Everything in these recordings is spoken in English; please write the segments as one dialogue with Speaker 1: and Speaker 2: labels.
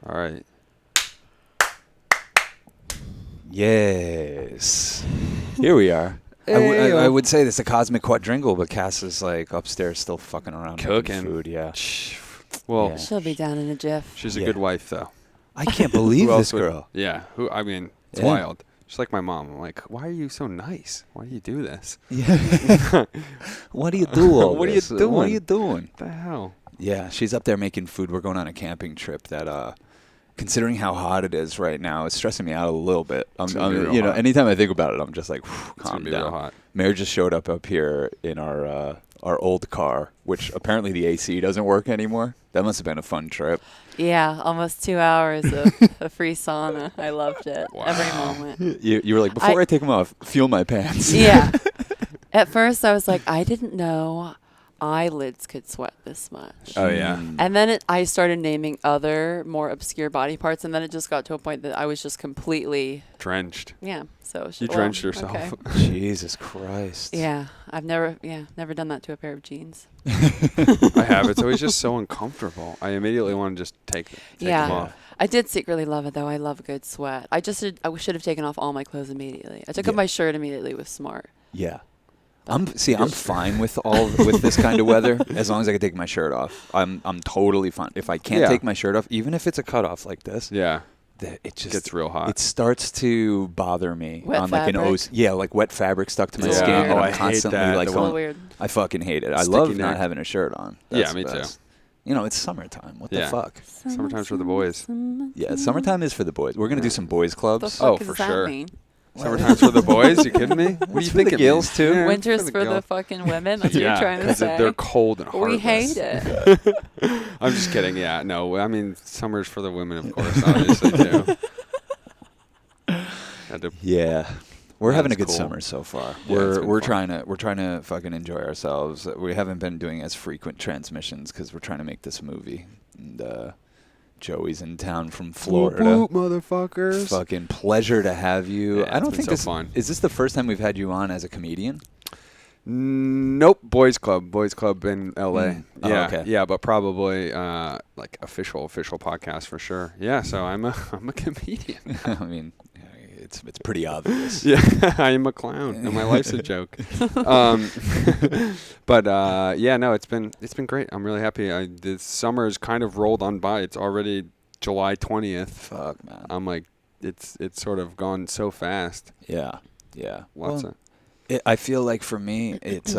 Speaker 1: All right.
Speaker 2: Yes. Here we are. I would say this is a cosmic quadringle, but Cass is like upstairs still fucking around
Speaker 1: Cooking.
Speaker 2: making food. Yeah.
Speaker 1: Well,
Speaker 2: Yeah.
Speaker 3: She'll be down in a jiff.
Speaker 1: she's a good wife, though.
Speaker 2: I can't believe
Speaker 1: Who
Speaker 2: this
Speaker 1: else would-
Speaker 2: girl.
Speaker 1: Yeah. I mean, it's
Speaker 2: Yeah.
Speaker 1: wild. She's like my mom. I'm like, why are you so nice? Why do you do this?
Speaker 2: Yeah. What do you do all
Speaker 1: What are you
Speaker 2: this? What are
Speaker 1: doing?
Speaker 2: you doing?
Speaker 1: What the hell?
Speaker 2: Yeah, she's up there making food. We're going on a camping trip that, considering how hot it is right now, it's stressing me out a little bit.
Speaker 1: It's gonna be real
Speaker 2: you know,
Speaker 1: hot.
Speaker 2: anytime I think about it, I'm just like,
Speaker 1: It's gonna
Speaker 2: calm
Speaker 1: be real
Speaker 2: down.
Speaker 1: hot.
Speaker 2: Mare just showed up here in our old car, which apparently the AC doesn't work anymore. That must have been a fun trip.
Speaker 3: Yeah, almost 2 hours of a free sauna. I loved it.
Speaker 1: Wow.
Speaker 3: Every moment.
Speaker 2: You were like, before I take them off, feel my pants.
Speaker 3: Yeah. At first, I was like, I didn't know eyelids could sweat this much.
Speaker 1: Oh, yeah.
Speaker 3: And then I started naming other more obscure body parts, and then it just got to a point that I was just completely,
Speaker 1: Drenched.
Speaker 3: yeah. So
Speaker 1: You drenched yourself.
Speaker 3: Okay.
Speaker 2: Jesus Christ.
Speaker 3: Yeah, I've never done that to a pair of jeans.
Speaker 1: I have. It's always just so uncomfortable. I immediately want to just take
Speaker 3: Yeah.
Speaker 1: them off.
Speaker 3: I did secretly love it though. I love a good sweat. I should have taken off all my clothes immediately. I took off
Speaker 2: Yeah.
Speaker 3: my shirt immediately. It was smart.
Speaker 2: Yeah. I'm fine with with this kind of weather as long as I can take my shirt off. I'm totally fine. If I can't
Speaker 1: Yeah.
Speaker 2: take my shirt off, even if it's a cutoff like this,
Speaker 1: Yeah.
Speaker 2: it just
Speaker 1: Gets real hot.
Speaker 2: It starts to bother me
Speaker 3: Wet
Speaker 2: on like
Speaker 3: fabric?
Speaker 2: like wet fabric stuck to my
Speaker 3: Yeah.
Speaker 2: skin.
Speaker 3: Oh,
Speaker 2: And
Speaker 1: I
Speaker 2: I'm
Speaker 1: hate
Speaker 2: constantly
Speaker 1: that.
Speaker 2: like
Speaker 1: The
Speaker 3: It's a little
Speaker 1: one-
Speaker 3: weird.
Speaker 2: I fucking hate it. I
Speaker 1: Sticky
Speaker 2: love not
Speaker 1: neck.
Speaker 2: having a shirt on.
Speaker 1: Yeah,
Speaker 2: That's
Speaker 1: me
Speaker 2: the
Speaker 1: too.
Speaker 2: best. You know, it's summertime. What the
Speaker 1: Yeah.
Speaker 2: fuck?
Speaker 1: Summertime's for the boys.
Speaker 2: Yeah, summertime is for the boys. We're gonna do some boys
Speaker 3: The
Speaker 2: clubs.
Speaker 3: fuck
Speaker 1: Oh,
Speaker 3: does
Speaker 1: for
Speaker 3: that
Speaker 1: sure.
Speaker 3: mean?
Speaker 1: Summertime's for the boys? You kidding me? What do you
Speaker 2: for
Speaker 1: think
Speaker 2: the
Speaker 1: it
Speaker 2: gills,
Speaker 1: means?
Speaker 2: too.
Speaker 1: Yeah,
Speaker 3: Winter's for the
Speaker 1: gills.
Speaker 3: fucking women. That's what you're trying to
Speaker 1: 'cause
Speaker 3: say.
Speaker 1: they're cold and heartless.
Speaker 3: We hate it.
Speaker 1: I'm just kidding. Yeah, no. I mean, summer's for the women, of course, obviously, too. Had to-
Speaker 2: Yeah. We're
Speaker 1: That
Speaker 2: having a
Speaker 1: is
Speaker 2: good
Speaker 1: cool.
Speaker 2: summer so far.
Speaker 1: Yeah, it's been
Speaker 2: we're
Speaker 1: fun.
Speaker 2: trying to fucking enjoy ourselves. We haven't been doing as frequent transmissions because we're trying to make this movie. And Joey's in town from Florida.
Speaker 1: Whoop, whoop, motherfuckers.
Speaker 2: Fucking pleasure to have you.
Speaker 1: Yeah,
Speaker 2: I don't
Speaker 1: it's
Speaker 2: think
Speaker 1: been
Speaker 2: this
Speaker 1: so fun.
Speaker 2: is this the first time we've had you on as a comedian.
Speaker 1: Nope, Boys Club in LA.
Speaker 2: Mm. Oh,
Speaker 1: Yeah,
Speaker 2: okay.
Speaker 1: yeah, but probably like official podcast for sure. Yeah, so I'm a comedian.
Speaker 2: I mean, it's pretty obvious.
Speaker 1: Yeah, I am a clown, and my life's a joke. But yeah, no, it's been great. I'm really happy. This summer has kind of rolled on by. It's already July 20th.
Speaker 2: Fuck, man.
Speaker 1: I'm like, it's sort of gone so fast.
Speaker 2: Yeah. Yeah.
Speaker 1: Lots
Speaker 2: Well,
Speaker 1: of
Speaker 2: I feel like for me, it's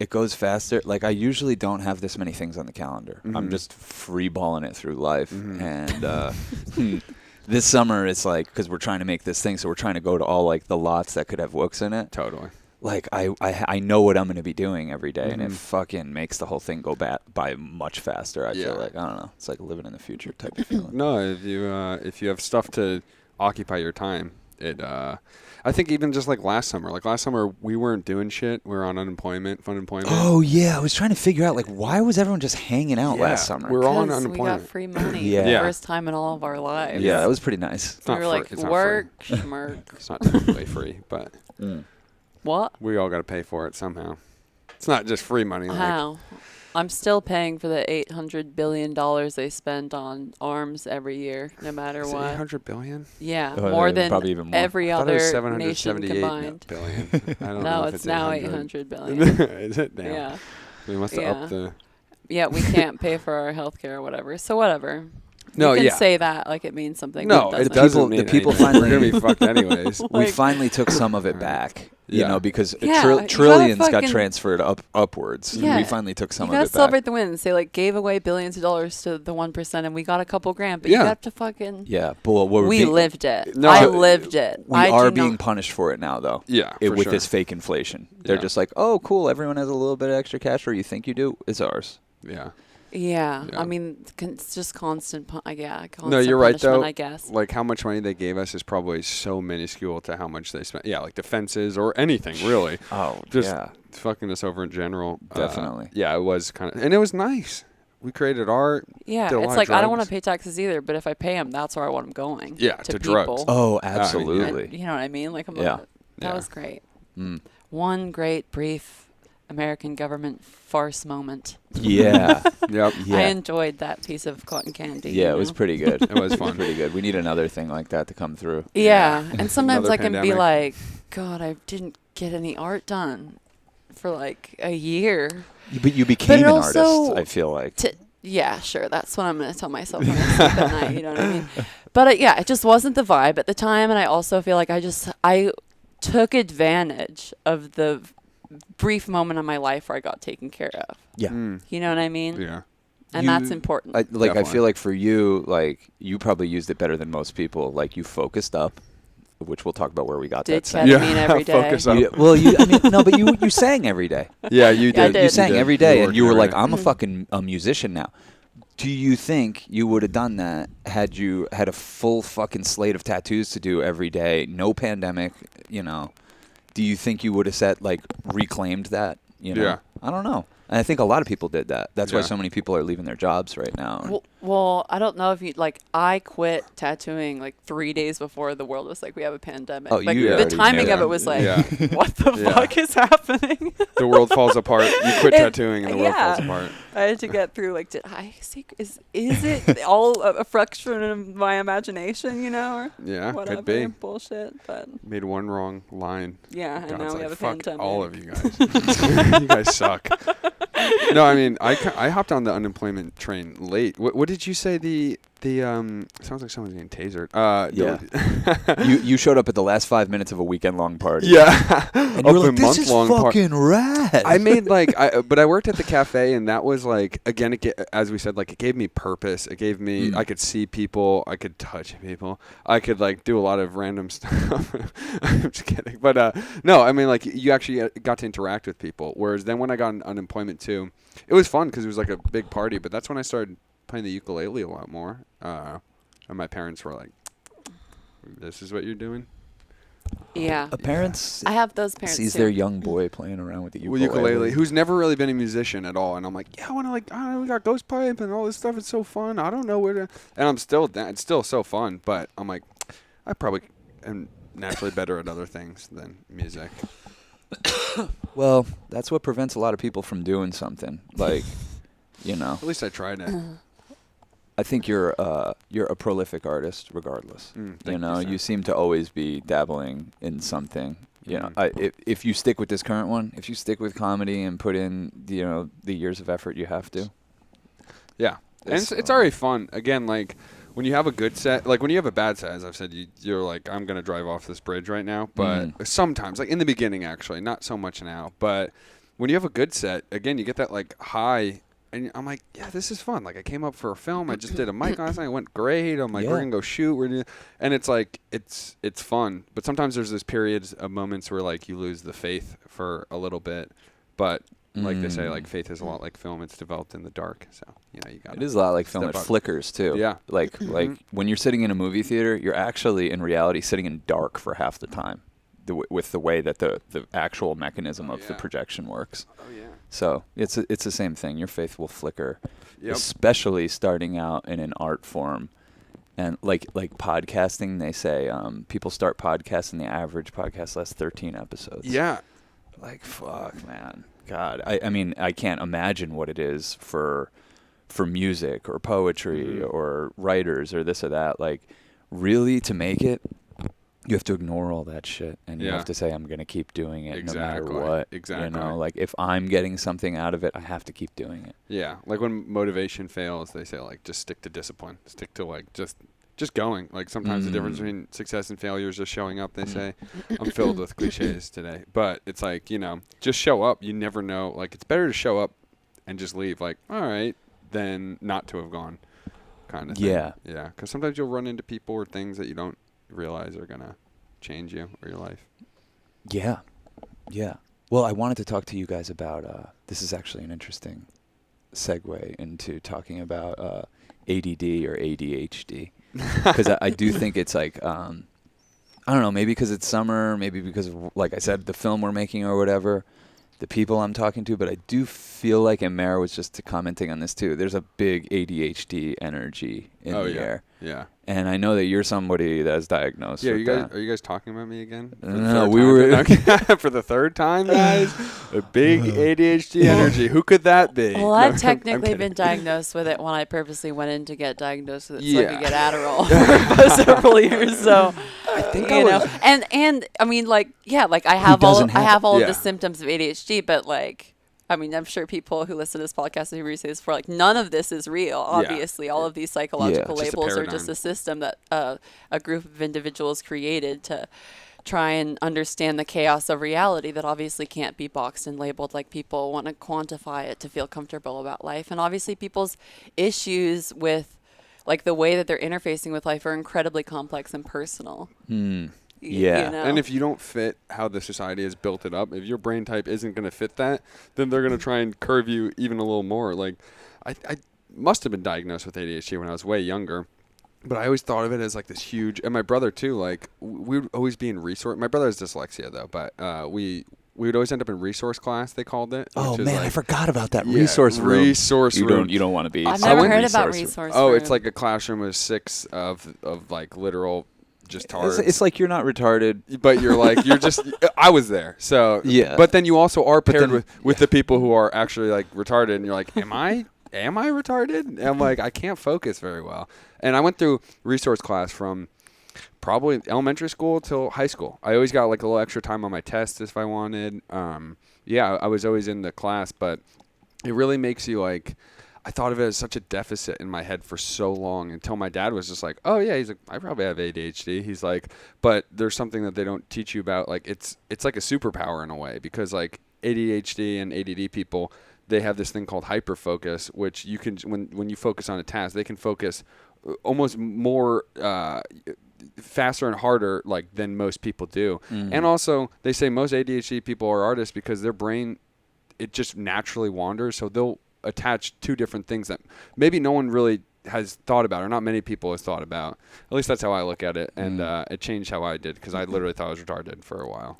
Speaker 2: it goes faster. Like I usually don't have this many things on the calendar. I'm
Speaker 1: Mhm.
Speaker 2: just free balling it through life.
Speaker 1: Mhm.
Speaker 2: And this summer, it's like because we're trying to make this thing, so we're trying to go to all like the lots that could have Wooks in it.
Speaker 1: totally.
Speaker 2: Like I know what I'm going to be doing every day, and it
Speaker 1: Mhm.
Speaker 2: fucking makes the whole thing go by much faster. I
Speaker 1: Yeah.
Speaker 2: feel like I don't know. It's like living in the future type of feeling.
Speaker 1: No, if you have stuff to occupy your time, it. I think even just like last summer we weren't doing shit. We were on unemployment, fun employment.
Speaker 2: Oh yeah, I was trying to figure out like why was everyone just hanging out
Speaker 1: Yeah,
Speaker 2: last summer?
Speaker 1: we're all on
Speaker 3: 'Cause we got
Speaker 1: unemployment.
Speaker 3: free money
Speaker 2: Yeah.
Speaker 3: for the
Speaker 1: Yeah.
Speaker 3: first time in all of our lives.
Speaker 2: Yeah, that was pretty nice.
Speaker 1: It's
Speaker 3: We
Speaker 1: not
Speaker 3: were
Speaker 1: free.
Speaker 3: like,
Speaker 1: It's not
Speaker 3: work,
Speaker 1: free.
Speaker 3: schmirk.
Speaker 1: It's not technically free, but
Speaker 3: What?
Speaker 1: we all got to pay for it somehow. It's not just free money. Like,
Speaker 3: How? I'm still paying for the $800 billion they spend on arms every year, no matter
Speaker 1: is it
Speaker 3: what.
Speaker 1: 800 billion?
Speaker 3: Yeah,
Speaker 2: Oh,
Speaker 3: more
Speaker 2: yeah,
Speaker 3: than
Speaker 2: probably even more.
Speaker 3: every
Speaker 1: I thought it was
Speaker 3: other nation
Speaker 1: 778
Speaker 3: combined.
Speaker 1: billion. I don't know
Speaker 3: No,
Speaker 1: if
Speaker 3: it's now
Speaker 1: 800
Speaker 3: 800 billion.
Speaker 1: Is it now?
Speaker 3: Yeah.
Speaker 1: We must have
Speaker 3: Yeah.
Speaker 1: upped the.
Speaker 3: Yeah, we can't pay for our health care or whatever. So whatever.
Speaker 1: No,
Speaker 3: you can
Speaker 1: yeah.
Speaker 3: say that like it means something.
Speaker 1: No,
Speaker 3: but
Speaker 1: it
Speaker 3: doesn't.
Speaker 1: doesn't.
Speaker 2: The
Speaker 1: Mean
Speaker 2: people
Speaker 1: anything.
Speaker 2: finally-
Speaker 1: We're gonna be fucked anyways.
Speaker 2: We
Speaker 3: Like-
Speaker 2: finally took some of it back, you
Speaker 1: Yeah.
Speaker 2: know, because
Speaker 3: Yeah, you gotta
Speaker 2: trillions got
Speaker 3: fucking-
Speaker 2: transferred upwards.
Speaker 3: Yeah.
Speaker 2: We finally took some
Speaker 3: You
Speaker 2: of
Speaker 3: gotta
Speaker 2: it
Speaker 3: celebrate
Speaker 2: back.
Speaker 3: the wins. They like gave away billions of dollars to the 1%, and we got a couple grand. But
Speaker 1: Yeah.
Speaker 3: you have to fucking.
Speaker 2: Yeah, but
Speaker 3: We lived it.
Speaker 1: No,
Speaker 3: I
Speaker 1: so-
Speaker 3: lived it.
Speaker 2: We
Speaker 3: I
Speaker 2: are
Speaker 3: do
Speaker 2: being
Speaker 3: not-
Speaker 2: punished for it now, though.
Speaker 1: Yeah, for
Speaker 2: With
Speaker 1: sure.
Speaker 2: this fake inflation, they're
Speaker 1: Yeah.
Speaker 2: just like, "Oh, cool! Everyone has a little bit of extra cash, or you think you do? It's ours."
Speaker 1: Yeah.
Speaker 3: Yeah,
Speaker 1: Yeah.
Speaker 3: I mean, it's just constant. Constant
Speaker 1: No, you're right
Speaker 3: punishment,
Speaker 1: though.
Speaker 3: I guess.
Speaker 1: Like how much money they gave us is probably so minuscule to how much they spent. Yeah, like defenses or anything really.
Speaker 2: Oh,
Speaker 1: Just
Speaker 2: yeah,
Speaker 1: fucking us over in general.
Speaker 2: Definitely.
Speaker 1: Yeah, it was kind of, and it was nice. We created art.
Speaker 3: Yeah,
Speaker 1: did a lot
Speaker 3: it's
Speaker 1: of
Speaker 3: like I don't want to
Speaker 1: drugs.
Speaker 3: pay taxes either, but if I pay them, that's where I want them going.
Speaker 1: Yeah,
Speaker 3: to
Speaker 1: to
Speaker 3: people.
Speaker 1: drugs.
Speaker 2: Oh,
Speaker 1: mean, yeah.
Speaker 2: absolutely.
Speaker 3: You know what I mean? Like,
Speaker 2: Yeah.
Speaker 3: that
Speaker 1: Yeah.
Speaker 3: was great.
Speaker 2: Mm.
Speaker 3: One great brief American government farce moment.
Speaker 2: Yeah.
Speaker 1: Yep.
Speaker 2: Yeah.
Speaker 3: I enjoyed that piece of cotton candy.
Speaker 2: Yeah,
Speaker 3: you
Speaker 2: it was
Speaker 3: know?
Speaker 2: pretty good.
Speaker 1: It was fun.
Speaker 2: Pretty good. We need another thing like that to come through.
Speaker 3: Yeah, and sometimes
Speaker 1: Another
Speaker 3: I can be
Speaker 1: pandemic.
Speaker 3: like, God, I didn't get any art done for like a year.
Speaker 2: But you became an
Speaker 3: also-
Speaker 2: artist, I feel like.
Speaker 3: Yeah, sure. That's what I'm going to tell myself when I sleep at night. You know what I mean? But yeah, it just wasn't the vibe at the time. And I also feel like I took advantage of the brief moment in my life where I got taken care of.
Speaker 2: Yeah.
Speaker 1: Mm,
Speaker 3: You know what I mean?
Speaker 1: yeah.
Speaker 3: And
Speaker 2: You-
Speaker 3: that's important.
Speaker 2: I
Speaker 1: Definitely.
Speaker 2: feel like for you, like, you probably used it better than most people. Like, you focused up, which we'll talk about where we got
Speaker 3: Did
Speaker 2: that saying.
Speaker 3: ketamine every day.
Speaker 1: Focus up.
Speaker 2: But you sang every day.
Speaker 1: Yeah, you
Speaker 3: Yeah, I
Speaker 1: did.
Speaker 3: did.
Speaker 2: You sang every day, and you were like, I'm a
Speaker 3: Mhm.
Speaker 2: fucking a musician now. Do you think you would have done that had you had a full fucking slate of tattoos to do every day, no pandemic, you know? Do you think you would have reclaimed that, you know?
Speaker 1: Yeah.
Speaker 2: I don't know. And I think a lot of people did that. That's why
Speaker 1: Yeah.
Speaker 2: so many people are leaving their jobs right now.
Speaker 3: Well, I don't know if you I quit tattooing like 3 days before the world was like, we have a pandemic.
Speaker 2: Oh,
Speaker 3: like
Speaker 2: you
Speaker 3: the
Speaker 2: already
Speaker 3: timing
Speaker 2: knew
Speaker 3: of
Speaker 2: that.
Speaker 3: it was like,
Speaker 1: Yeah.
Speaker 3: what the
Speaker 1: Yeah.
Speaker 3: fuck is happening?
Speaker 1: The world falls apart. You quit
Speaker 3: It-
Speaker 1: tattooing, and the world
Speaker 3: yeah.
Speaker 1: falls apart.
Speaker 3: I had to get through like, did I see? Is it all a fraction of my imagination? You know, or
Speaker 1: Yeah,
Speaker 3: whatever
Speaker 1: could be.
Speaker 3: bullshit. But
Speaker 1: Made one wrong line.
Speaker 3: yeah, and
Speaker 1: God's
Speaker 3: now we
Speaker 1: like,
Speaker 3: have a
Speaker 1: fuck
Speaker 3: pandemic.
Speaker 1: all of you guys. You guys suck. No, I mean, I hopped on the unemployment train late. What did you say? The sounds like someone's getting tasered.
Speaker 2: Yeah. You showed up at the last 5 minutes of a weekend-long party.
Speaker 1: Yeah.
Speaker 2: And you were like, this is
Speaker 1: month-long
Speaker 2: fucking rad.
Speaker 1: I made but I worked at the cafe, and that was like, again, as we said, like, it gave me purpose. It gave me, I could see people, I could touch people, I could like do a lot of random stuff. I'm just kidding, but no, I mean, like, you actually got to interact with people. Whereas then when I got on unemployment too, it was fun because it was like a big party. But that's when I started playing the ukulele a lot more. And my parents were like, "This is what you're doing."
Speaker 3: Yeah,
Speaker 2: Parents
Speaker 3: I have those parents
Speaker 2: sees
Speaker 3: too.
Speaker 2: their young boy playing around with the
Speaker 1: Well, ukulele, who's never really been a musician at all, and I'm like, yeah, I want to we got ghost pipe and all this stuff. It's so fun. I don't know where to, and I'm still, it's still so fun. But I'm like, I probably am naturally better at other things than music.
Speaker 2: Well, that's what prevents a lot of people from doing something. Like, you know,
Speaker 1: At least I tried it.
Speaker 2: I think you're a prolific artist, regardless.
Speaker 1: Thank
Speaker 2: You know,
Speaker 1: sir.
Speaker 2: you seem to always be dabbling in something. You know, if you stick with this current one, if you stick with comedy and put in, you know, the years of effort you have to.
Speaker 1: Yeah, and it's already fun. Again, like, when you have a good set, like when you have a bad set, as I've said, you're like, I'm going to drive off this bridge right now. But sometimes, like in the beginning, actually, not so much now. But when you have a good set, again, you get that like high, and I'm like, yeah, this is fun. Like, I came up for a film. I just did a mic last night. It went great. I'm like, we're going to go shoot. And it's like, it's fun. But sometimes there's this periods of moments where like you lose the faith for a little bit. But like they say, like, faith is a lot like film. It's developed in the dark. So, you know, you got
Speaker 2: It is a lot like film. It
Speaker 1: step up.
Speaker 2: flickers too.
Speaker 1: Yeah.
Speaker 2: Like when you're sitting in a movie theater, you're actually in reality sitting in dark for half the time, with the way that the actual mechanism of the projection works.
Speaker 1: Oh, yeah.
Speaker 2: So it's the same thing. Your faith will flicker,
Speaker 1: Yep.
Speaker 2: especially starting out in an art form. And like podcasting, they say people start podcasting. The average podcast lasts 13 episodes.
Speaker 1: Yeah.
Speaker 2: Like, fuck, man. God, I mean, I can't imagine what it is for music or poetry or writers or this or that. Like, really, to make it, you have to ignore all that shit, and you have to say, I'm going to keep doing it no matter what.
Speaker 1: Exactly.
Speaker 2: You know, like, if I'm getting something out of it, I have to keep doing it.
Speaker 1: Yeah. Like when motivation fails, they say, like, just stick to discipline. Stick to, like, just going. Like, sometimes the difference between success and failure is just showing up, they say. I'm filled with cliches today. But it's like, you know, just show up. You never know. Like, it's better to show up and just leave, like, all right, than not to have gone, kind of thing.
Speaker 2: Yeah.
Speaker 1: Yeah. Because sometimes you'll run into people or things that you don't realize are going to change you or your life.
Speaker 2: Yeah. Yeah. Well, I wanted to talk to you guys about, this is actually an interesting segue into talking about ADD or ADHD. Because I do think it's like, I don't know, maybe because it's summer, maybe because of, like I said, the film we're making or whatever. the people I'm talking to, but I do feel like, and Mare was just commenting on this too, there's a big ADHD energy in the air.
Speaker 1: Yeah.
Speaker 2: And I know that you're somebody that's diagnosed with that.
Speaker 1: Are you guys talking about me again?
Speaker 2: No, we were
Speaker 1: for the third time, guys. A big ADHD energy. Who could that be?
Speaker 3: Well, I've technically been diagnosed with it when I purposely went in to get diagnosed with it so I could get Adderall for several years. So
Speaker 2: I think
Speaker 3: you know, and I mean, like, yeah, like I have all of the symptoms of ADHD, but like, I mean, I'm sure people who listen to this podcast and who say this before, like, none of this is real. Obviously, all of these psychological labels are just a system that a group of individuals created to try and understand the chaos of reality that obviously can't be boxed and labeled. Like, people want to quantify it to feel comfortable about life, and obviously people's issues with like the way that they're interfacing with life are incredibly complex and personal.
Speaker 2: Yeah.
Speaker 3: You know?
Speaker 1: And if you don't fit how the society has built it up, if your brain type isn't going to fit that, then they're going to try and curve you even a little more. Like, I must have been diagnosed with ADHD when I was way younger, but I always thought of it as like this huge, and my brother too, like we would always be in resource. My brother has dyslexia though, but we would always end up in resource class, they called it.
Speaker 2: Oh man,
Speaker 1: like,
Speaker 2: I forgot about that resource room.
Speaker 1: Resource room.
Speaker 2: You don't want to be.
Speaker 3: I've never heard about resource room.
Speaker 1: Oh, it's like a classroom with 6 of like literal just tards.
Speaker 2: It's like you're not retarded,
Speaker 1: but you're like, you're just, I was there. So,
Speaker 2: yeah.
Speaker 1: But then you also are paired with the people who are actually like retarded, and you're like, am I retarded? And I'm like, I can't focus very well. And I went through resource class from probably elementary school till high school. I always got like a little extra time on my tests if I wanted. I was always in the class, but it really makes you like, I thought of it as such a deficit in my head for so long until my dad was just like, oh yeah, he's like, I probably have ADHD. He's like, but there's something that they don't teach you about. Like it's like a superpower in a way, because like ADHD and ADD people, they have this thing called hyperfocus, which you can, when you focus on a task, they can focus almost more faster and harder like than most people do. And also they say most ADHD people are artists because their brain, it just naturally wanders. So they'll attach 2 different things that maybe no one really has thought about, or not many people has thought about. At least that's how I look at it. And it changed how I did, because I literally thought I was retarded for a while.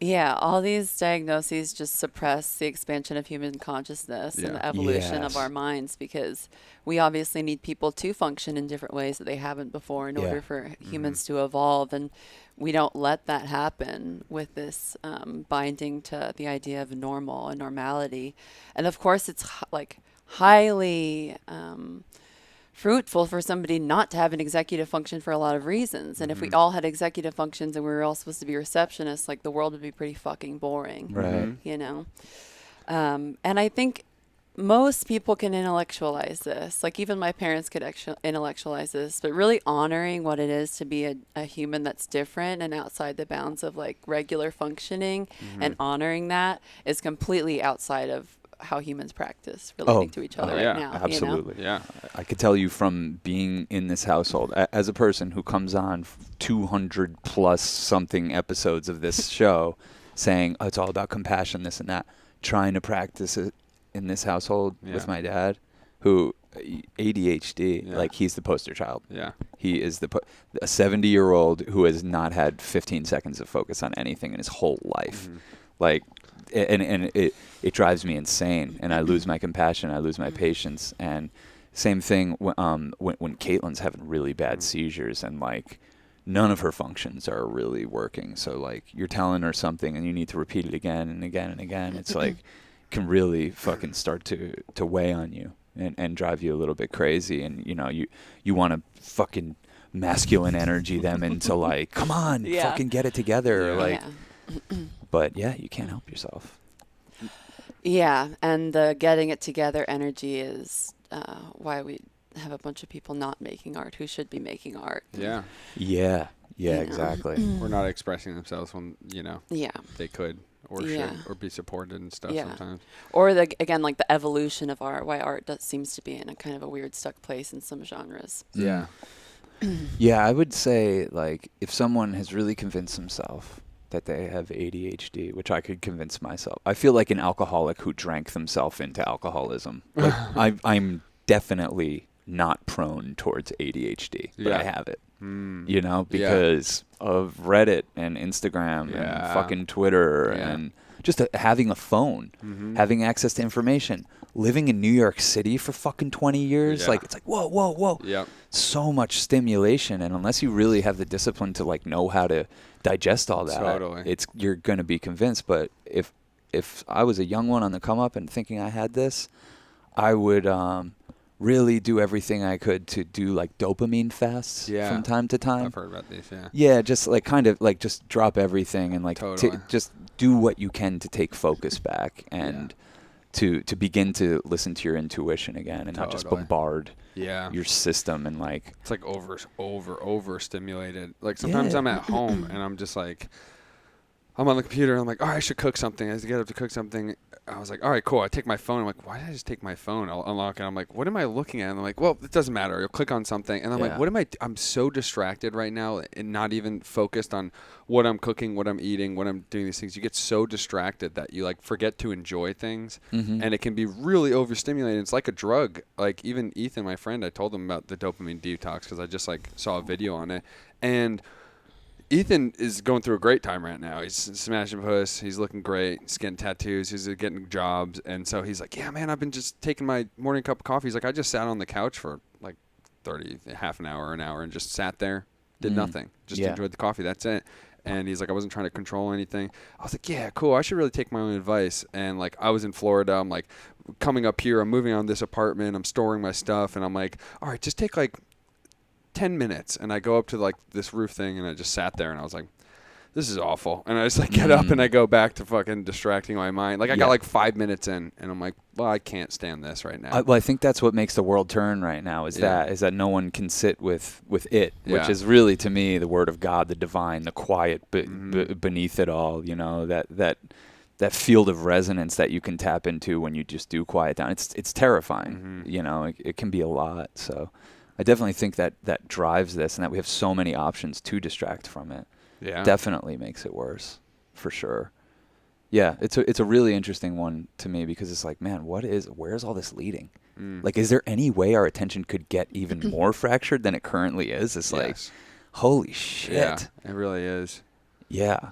Speaker 3: Yeah, all these diagnoses just suppress the expansion of human consciousness and the evolution of our minds, because we obviously need people to function in different ways that they haven't before in order for humans to evolve. And we don't let that happen with this binding to the idea of normal and normality. And of course, it's like highly fruitful for somebody not to have an executive function for a lot of reasons. And if we all had executive functions and we were all supposed to be receptionists, like the world would be pretty fucking boring.
Speaker 2: Right.
Speaker 3: You know? And I think most people can intellectualize this. Like even my parents could intellectualize this, but really honoring what it is to be a human that's different and outside the bounds of like regular functioning, and honoring that is completely outside of how humans practice relating to each other right now.
Speaker 2: Absolutely.
Speaker 3: You know?
Speaker 2: I could tell you from being in this household, as a person who comes on 200 plus something episodes of this show saying, oh, it's all about compassion, this and that, trying to practice it in this household with my dad, who ADHD, like he's the poster child. Yeah. He is a 70-year-old who has not had 15 seconds of focus on anything in his whole life. Like, and it drives me insane, and I lose my compassion, I lose my patience. And same thing when Caitlin's having really bad seizures, and like none of her functions are really working. So like you're telling her something and you need to repeat it again and again and again. It's like can really fucking start to weigh on you and drive you a little bit crazy. And you know, you want to fucking masculine energy them into like, come on, fucking get it together. But yeah, you can't help yourself.
Speaker 3: Yeah, and the getting it together energy is why we have a bunch of people not making art who should be making art.
Speaker 1: Yeah.
Speaker 2: Yeah, exactly.
Speaker 1: Or not expressing themselves when, they could or should, or be supported and stuff sometimes.
Speaker 3: Or again, like the evolution of art, why art seems to be in a kind of a weird stuck place in some genres.
Speaker 1: Yeah.
Speaker 2: Yeah, I would say like if someone has really convinced himself that they have ADHD, which I could convince myself. I feel like an alcoholic who drank themselves into alcoholism. Like I'm definitely not prone towards ADHD, but I have it. You know, because of Reddit and Instagram and fucking Twitter and just having a phone, having access to information, living in New York City for fucking 20 years. Like, it's like, whoa.
Speaker 1: Yep.
Speaker 2: So much stimulation. And unless you really have the discipline to like know how to digest all that, you're going to be convinced. But if I was a young one on the come up and thinking I had this, I would really do everything I could to do like dopamine fasts from time to time.
Speaker 1: I've heard about these,
Speaker 2: Yeah, just like kind of like just drop everything and like just do what you can to take focus back and to begin to listen to your intuition again and not just bombard your system and like.
Speaker 1: It's like over stimulated. Like sometimes I'm at home and I'm just like, I'm on the computer and I'm like, I should cook something. I have to get up to cook something. I was like, all right, cool. I take my phone. I'm like, why did I just take my phone? I'll unlock it. I'm like, what am I looking at? And I'm like, well, it doesn't matter. You'll click on something. And I'm like, what am I? I'm so distracted right now and not even focused on what I'm cooking, what I'm eating, what I'm doing these things. You get so distracted that you like forget to enjoy things. And it can be really overstimulating. It's like a drug. Like even Ethan, my friend, I told him about the dopamine detox because I just like saw a video on it. And Ethan is going through a great time right now. He's smashing puss. He's looking great. He's getting tattoos. He's getting jobs. And so he's like, yeah, man, I've been just taking my morning cup of coffee. He's like, I just sat on the couch for like half an hour, and just sat there, did nothing. Just enjoyed the coffee. That's it. And he's like, I wasn't trying to control anything. I was like, yeah, cool. I should really take my own advice. And like, I was in Florida. I'm like coming up here. I'm moving on this apartment. I'm storing my stuff. And I'm like, all right, just take like 10 minutes. And I go up to like this roof thing and I just sat there and I was like, this is awful. And I just like get up and I go back to fucking distracting my mind. Like I got like 5 minutes in and I'm like, well, I can't stand this right now.
Speaker 2: Well, I think that's what makes the world turn right now is that no one can sit with it, which is really to me the word of God, the divine, the quiet beneath it all, you know, that field of resonance that you can tap into when you just do quiet down. It's terrifying, you know, it can be a lot. So I definitely think that drives this and that we have so many options to distract from it. Yeah. Definitely makes it worse, for sure. Yeah, it's a really interesting one to me because it's like, man, where's all this leading? Like, is there any way our attention could get even more fractured than it currently is? It's like, holy shit.
Speaker 1: Yeah, it really is.
Speaker 2: Yeah.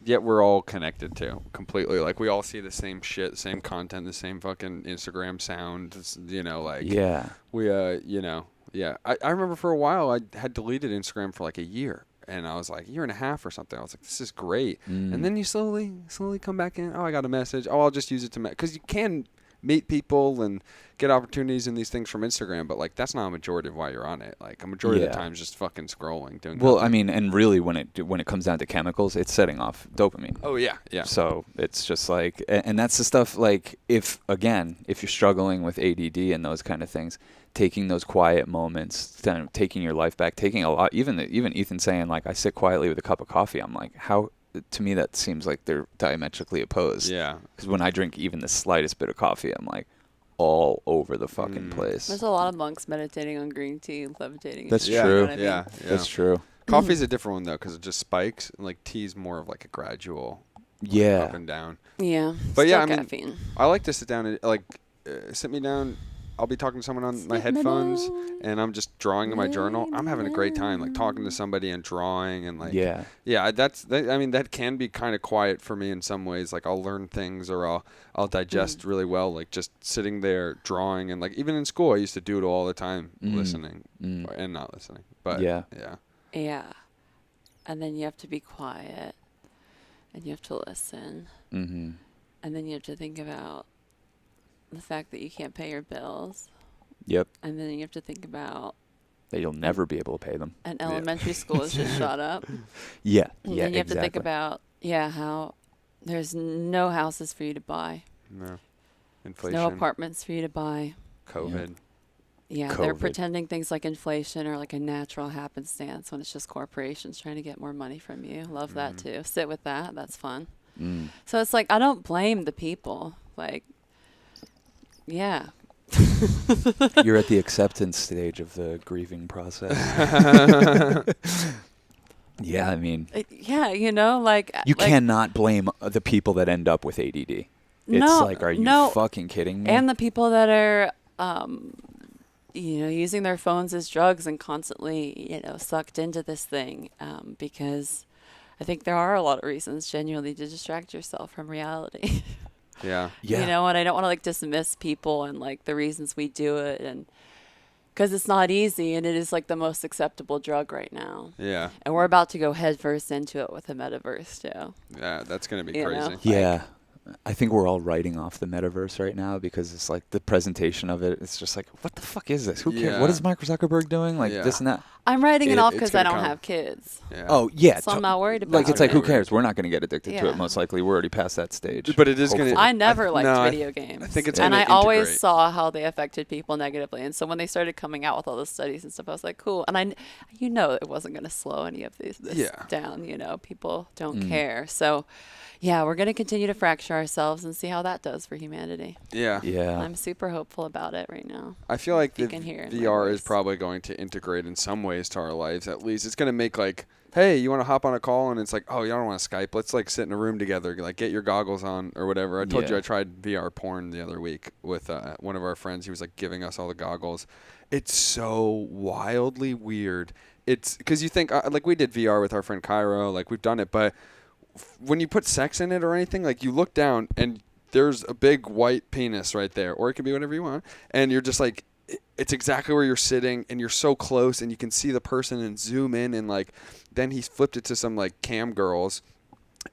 Speaker 1: Yet we're all connected too, completely. Like, we all see the same shit, the same content, the same fucking Instagram sound, you know, like.
Speaker 2: Yeah.
Speaker 1: We, you know. Yeah, I remember for a while I had deleted Instagram for like a year, and I was like a year and a half or something. I was like, this is great. And then you slowly come back in. Oh, I got a message. Oh, I'll just use it to because you can meet people and get opportunities and these things from Instagram, but like that's not a majority of why you're on it. Like a majority of the time is just fucking scrolling, doing.
Speaker 2: Well,
Speaker 1: nothing.
Speaker 2: I mean, and really when it comes down to chemicals, it's setting off dopamine.
Speaker 1: Oh yeah.
Speaker 2: So it's just like, and that's the stuff like if you're struggling with ADD and those kind of things, taking those quiet moments, kind of taking your life back, taking a lot. Even Ethan saying like I sit quietly with a cup of coffee. I'm like, how? To me, that seems like they're diametrically opposed. Yeah. Because when I drink even the slightest bit of coffee, I'm like all over the fucking place.
Speaker 3: There's a lot of monks meditating on green tea, levitating.
Speaker 2: That's true.
Speaker 3: You know what I mean?
Speaker 1: Yeah.
Speaker 2: That's true.
Speaker 1: Coffee's a different one though, because it just spikes, and like tea's more of like a gradual. Up and down.
Speaker 3: Yeah.
Speaker 1: But
Speaker 3: yeah,
Speaker 1: I mean,
Speaker 3: caffeine.
Speaker 1: I like to sit down and like sit me down. I'll be talking to someone on my headphones, and I'm just drawing in my journal. I'm having a great time, like talking to somebody and drawing, and like I mean, that can be kind of quiet for me in some ways. Like I'll learn things, or I'll digest really well, like just sitting there drawing, and like even in school, I used to do it all the time, listening and not listening. But yeah,
Speaker 3: and then you have to be quiet, and you have to listen, and then you have to think about the fact that you can't pay your bills.
Speaker 2: Yep.
Speaker 3: And then you have to think about
Speaker 2: that you'll never be able to pay them.
Speaker 3: An elementary school is just shot up.
Speaker 2: Yeah.
Speaker 3: And then you have to think about how there's no houses for you to buy.
Speaker 1: No. Inflation.
Speaker 3: No apartments for you to buy.
Speaker 1: COVID.
Speaker 3: Yeah, they're pretending things like inflation are like a natural happenstance when it's just corporations trying to get more money from you. Love that too. Sit with that. That's fun. So it's like I don't blame the people. Like, yeah.
Speaker 2: You're at the acceptance stage of the grieving process. Yeah, I mean.
Speaker 3: Yeah, you know, like.
Speaker 2: You cannot blame the people that end up with ADD. It's like, are you fucking kidding me?
Speaker 3: And the people that are, using their phones as drugs and constantly, sucked into this thing because I think there are a lot of reasons genuinely to distract yourself from reality.
Speaker 1: Yeah.
Speaker 2: Yeah.
Speaker 3: You know, and I don't want to like dismiss people and like the reasons we do it, and because it's not easy, and it is like the most acceptable drug right now.
Speaker 1: Yeah.
Speaker 3: And we're about to go headfirst into it with the metaverse too.
Speaker 1: Yeah, that's going to be
Speaker 3: You
Speaker 1: crazy.
Speaker 3: know?
Speaker 2: Yeah. I think we're all writing off the metaverse right now because it's like the presentation of it. It's just like, what the fuck is this? Who cares?
Speaker 1: Yeah.
Speaker 2: What is Mark Zuckerberg doing? Like
Speaker 1: Yeah.
Speaker 2: this and that.
Speaker 3: I'm writing it off
Speaker 1: it's
Speaker 3: because I
Speaker 1: gonna
Speaker 3: don't
Speaker 1: come.
Speaker 3: have kids.
Speaker 1: Yeah.
Speaker 2: Oh yeah.
Speaker 3: So I'm not worried about
Speaker 2: Like it's like,
Speaker 3: it.
Speaker 2: who cares? We're not going to get addicted to
Speaker 3: Yeah.
Speaker 2: it. Most likely, we're already past that stage.
Speaker 1: But it is going to.
Speaker 2: Hopefully.
Speaker 3: I never liked
Speaker 1: no,
Speaker 3: video games.
Speaker 1: I think it's
Speaker 3: and
Speaker 1: gonna
Speaker 3: I always
Speaker 1: integrate.
Speaker 3: saw how they affected people negatively. And so when they started coming out with all the studies and stuff, I was like, cool. And it wasn't going to slow any of this
Speaker 1: Yeah.
Speaker 3: down. You know, people don't care. So, yeah, we're going to continue to fracture ourselves and see how that does for humanity.
Speaker 1: Yeah.
Speaker 2: Yeah.
Speaker 3: I'm super hopeful about it right now.
Speaker 1: I feel like
Speaker 3: You
Speaker 1: the
Speaker 3: can hear it in my
Speaker 1: VR is
Speaker 3: voice.
Speaker 1: probably going to integrate in some ways to our lives. At least it's going to make like, hey, you want to hop on a call? And it's like, oh, you don't want to Skype. Let's like sit in a room together. Like get your goggles on or whatever. I told you
Speaker 2: Yeah.
Speaker 1: I tried VR porn the other week with one of our friends. He was like giving us all the goggles. It's so wildly weird. It's because you think like we did VR with our friend Cairo. Like we've done it, but when you put sex in it or anything, like you look down and there's a big white penis right there, or it could be whatever you want, and you're just like, it's exactly where you're sitting, and you're so close, and you can see the person and zoom in, and like, then he flipped it to some like cam girls,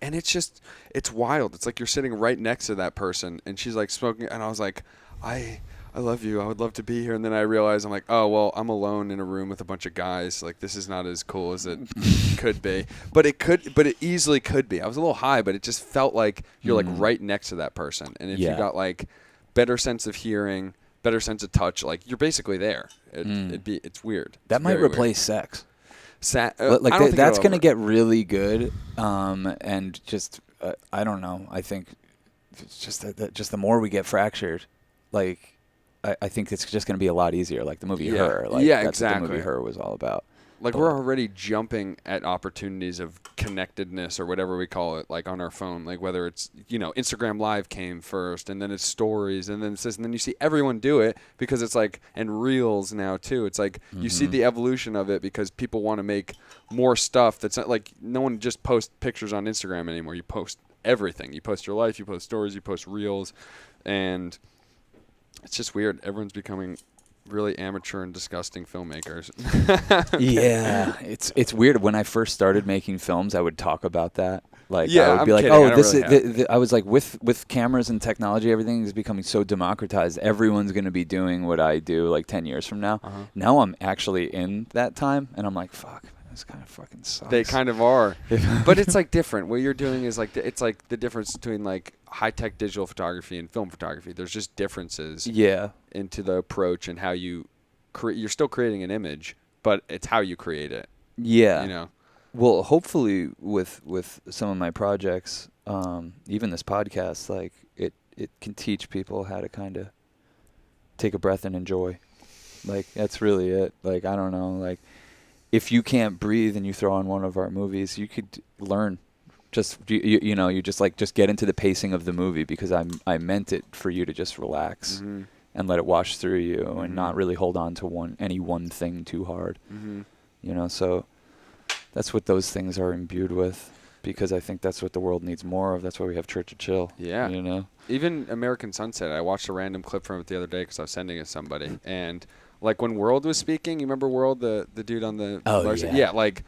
Speaker 1: and it's wild. It's like you're sitting right next to that person, and she's like smoking, and I was like, I love you. I would love to be here. And then I realized I'm like, oh, well, I'm alone in a room with a bunch of guys. Like, this is not as cool as it could be. But it easily could be. I was a little high, but it just felt like you're like right next to that person. And if you got like better sense of hearing, better sense of touch, like you're basically there. It's weird.
Speaker 2: That
Speaker 1: It's
Speaker 2: might
Speaker 1: very
Speaker 2: replace sex.
Speaker 1: weird.
Speaker 2: Like
Speaker 1: I don't think
Speaker 2: that's
Speaker 1: it'll
Speaker 2: going to
Speaker 1: ever-
Speaker 2: get really good. And just I don't know. I think it's just that just the more we get fractured, like I think it's just going to be a lot easier. Like the movie Her. Like
Speaker 1: Yeah,
Speaker 2: that's what the movie
Speaker 1: exactly.
Speaker 2: Her was all about.
Speaker 1: Like we're already jumping at opportunities of connectedness or whatever we call it, like on our phone, like whether it's, Instagram Live came first and then it's stories and then it's this, and then you see everyone do it because it's like, and reels now too. It's like you see the evolution of it because people want to make more stuff that's not like, no one just posts pictures on Instagram anymore. You post everything. You post your life, you post stories, you post reels, and it's just weird. Everyone's becoming really amateur and disgusting filmmakers.
Speaker 2: Yeah, it's weird. When I first started making films, I would talk about that. Like
Speaker 1: Yeah,
Speaker 2: I would
Speaker 1: I'm
Speaker 2: be like,
Speaker 1: kidding. I
Speaker 2: oh,
Speaker 1: don't
Speaker 2: this
Speaker 1: really
Speaker 2: is. I was like, with cameras and technology, everything is becoming so democratized. Everyone's going to be doing what I do like 10 years from now. Now I'm actually in that time, and I'm like, fuck, man, this kind of fucking sucks.
Speaker 1: They kind of are. But it's like different. What you're doing is like, it's like the difference between like high-tech digital photography and film photography. There's just differences
Speaker 2: Yeah.
Speaker 1: into the approach and how you you're still creating an image, but it's how you create it.
Speaker 2: Yeah. Well, hopefully with some of my projects, even this podcast, like it can teach people how to kind of take a breath and enjoy. Like that's really it. Like I don't know, like if you can't breathe and you throw on one of our movies, you could learn. Just you just get into the pacing of the movie because I meant it for you to just relax and let it wash through you and not really hold on to any one thing too hard. So that's what those things are imbued with, because I think that's what the world needs more of. That's why we have Church of Chill.
Speaker 1: Yeah. Even American Sunset, I watched a random clip from it the other day because I was sending it to somebody. And like when World was speaking, you remember World, the dude on the
Speaker 2: yeah.
Speaker 1: like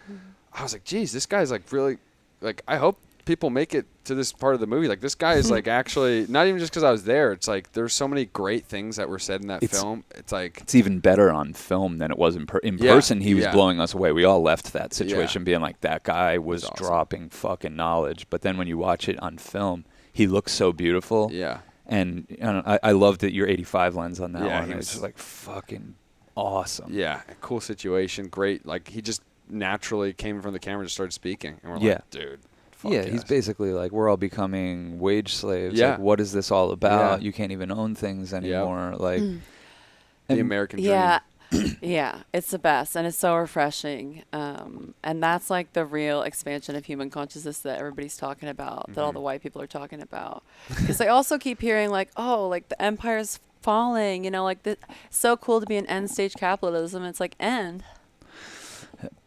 Speaker 1: I was like, geez, this guy's like really, like I hope people make it to this part of the movie. Like this guy is like actually, not even just because I was there, it's like there's so many great things that were said in that film. It's like
Speaker 2: it's even better on film than it was in person. He was blowing us away. We all left that situation being like, that guy was
Speaker 1: awesome.
Speaker 2: dropping fucking knowledge. But then when you watch it on film, he looks so beautiful.
Speaker 1: Yeah.
Speaker 2: And I loved it. Your 85 lens on that one.
Speaker 1: He
Speaker 2: It's
Speaker 1: was
Speaker 2: just like fucking awesome.
Speaker 1: Yeah, cool situation, great. Like he just naturally came from the camera and just started speaking, and we're like, dude. Fuck
Speaker 2: Yeah,
Speaker 1: yes.
Speaker 2: he's basically like, we're all becoming wage slaves.
Speaker 1: Yeah.
Speaker 2: Like, what is this all about?
Speaker 1: Yeah.
Speaker 2: You can't even own things anymore. Like
Speaker 1: the American dream.
Speaker 3: Yeah. Yeah, it's the best, and it's so refreshing. And that's like the real expansion of human consciousness that everybody's talking about, that all the white people are talking about. Because they also keep hearing like, oh, like the empire's falling, like so cool to be an end stage capitalism. It's like, end.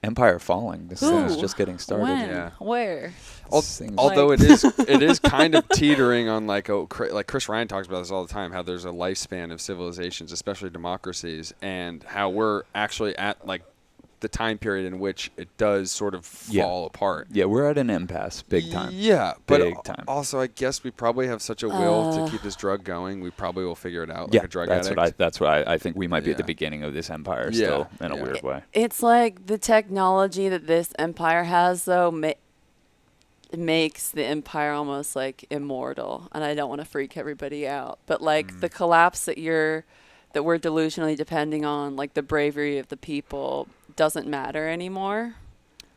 Speaker 2: Empire falling. This thing is just getting started.
Speaker 3: When?
Speaker 1: Yeah.
Speaker 3: Where?
Speaker 1: Although
Speaker 3: Like-
Speaker 1: it is kind of teetering on like Chris Ryan talks about this all the time, how there's a lifespan of civilizations, especially democracies, and how we're actually at like the time period in which it does sort of fall apart.
Speaker 2: Yeah, we're at an impasse, big time.
Speaker 1: Yeah,
Speaker 2: big
Speaker 1: but
Speaker 2: time.
Speaker 1: Also, I guess we probably have such a will to keep this drug going. We probably will figure it out
Speaker 2: Yeah,
Speaker 1: like a drug
Speaker 2: that's
Speaker 1: addict.
Speaker 2: what I think we might be at the
Speaker 1: Yeah.
Speaker 2: beginning of this empire
Speaker 1: Yeah.
Speaker 2: still in a
Speaker 1: Yeah.
Speaker 2: weird way.
Speaker 3: It's like the technology that this empire has, though, makes the empire almost like immortal. And I don't want to freak everybody out, but like the collapse that we're delusionally depending on, like the bravery of the people, doesn't matter anymore.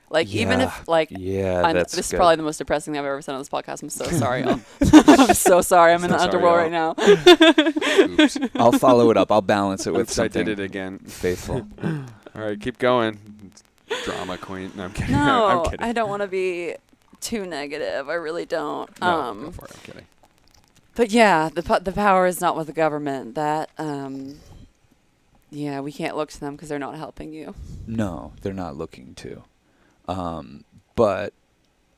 Speaker 3: Like even if like
Speaker 2: that's
Speaker 3: this is
Speaker 2: good.
Speaker 3: probably the most depressing thing I've ever said on this podcast. I'm so sorry, y'all. I'm so sorry. I'm in the
Speaker 1: So sorry,
Speaker 3: underworld
Speaker 1: y'all.
Speaker 3: right now.
Speaker 1: Oops.
Speaker 2: I'll follow it up. I'll balance it with
Speaker 1: Oops, I
Speaker 2: something
Speaker 1: did it again.
Speaker 2: faithful.
Speaker 1: All right, keep going. Drama queen. No, I'm kidding.
Speaker 3: No,
Speaker 1: I'm kidding.
Speaker 3: I don't want to be too negative. I really don't.
Speaker 1: No, go for it. I'm kidding.
Speaker 3: But yeah, the power is not with the government. That yeah, we can't look to them because they're not helping you.
Speaker 2: No, they're not looking to. But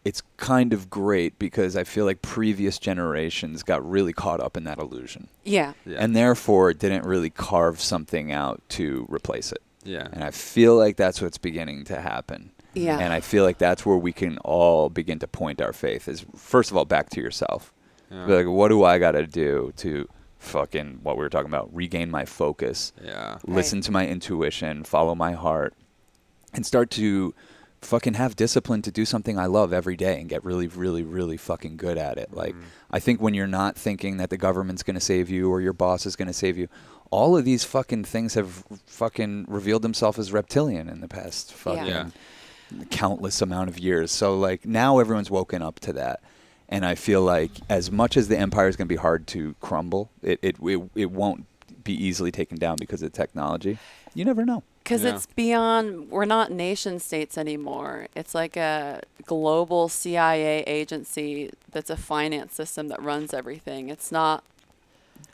Speaker 2: it's kind of great because I feel like previous generations got really caught up in that illusion.
Speaker 3: Yeah.
Speaker 1: Yeah.
Speaker 2: And therefore didn't really carve something out to replace it.
Speaker 1: Yeah.
Speaker 2: And I feel like that's what's beginning to happen.
Speaker 3: Yeah.
Speaker 2: And I feel like that's where we can all begin to point our faith is, first of all, back to yourself.
Speaker 1: Yeah.
Speaker 2: Be like, what do I got to do to fucking, what we were talking about, regain my focus,
Speaker 1: Yeah.
Speaker 2: listen to my intuition, follow my heart, and start to fucking have discipline to do something I love every day and get really, really, really fucking good at it. Like, I think when you're not thinking that the government's going to save you or your boss is going to save you, all of these fucking things have fucking revealed themselves as reptilian in the past fucking
Speaker 1: Yeah.
Speaker 2: countless amount of years. So, like, now everyone's woken up to that. And I feel like as much as the empire is going to be hard to crumble, it won't be easily taken down because of technology. You never know.
Speaker 3: Because
Speaker 1: Yeah.
Speaker 3: it's beyond, we're not nation states anymore. It's like a global CIA agency that's a finance system that runs everything. It's not,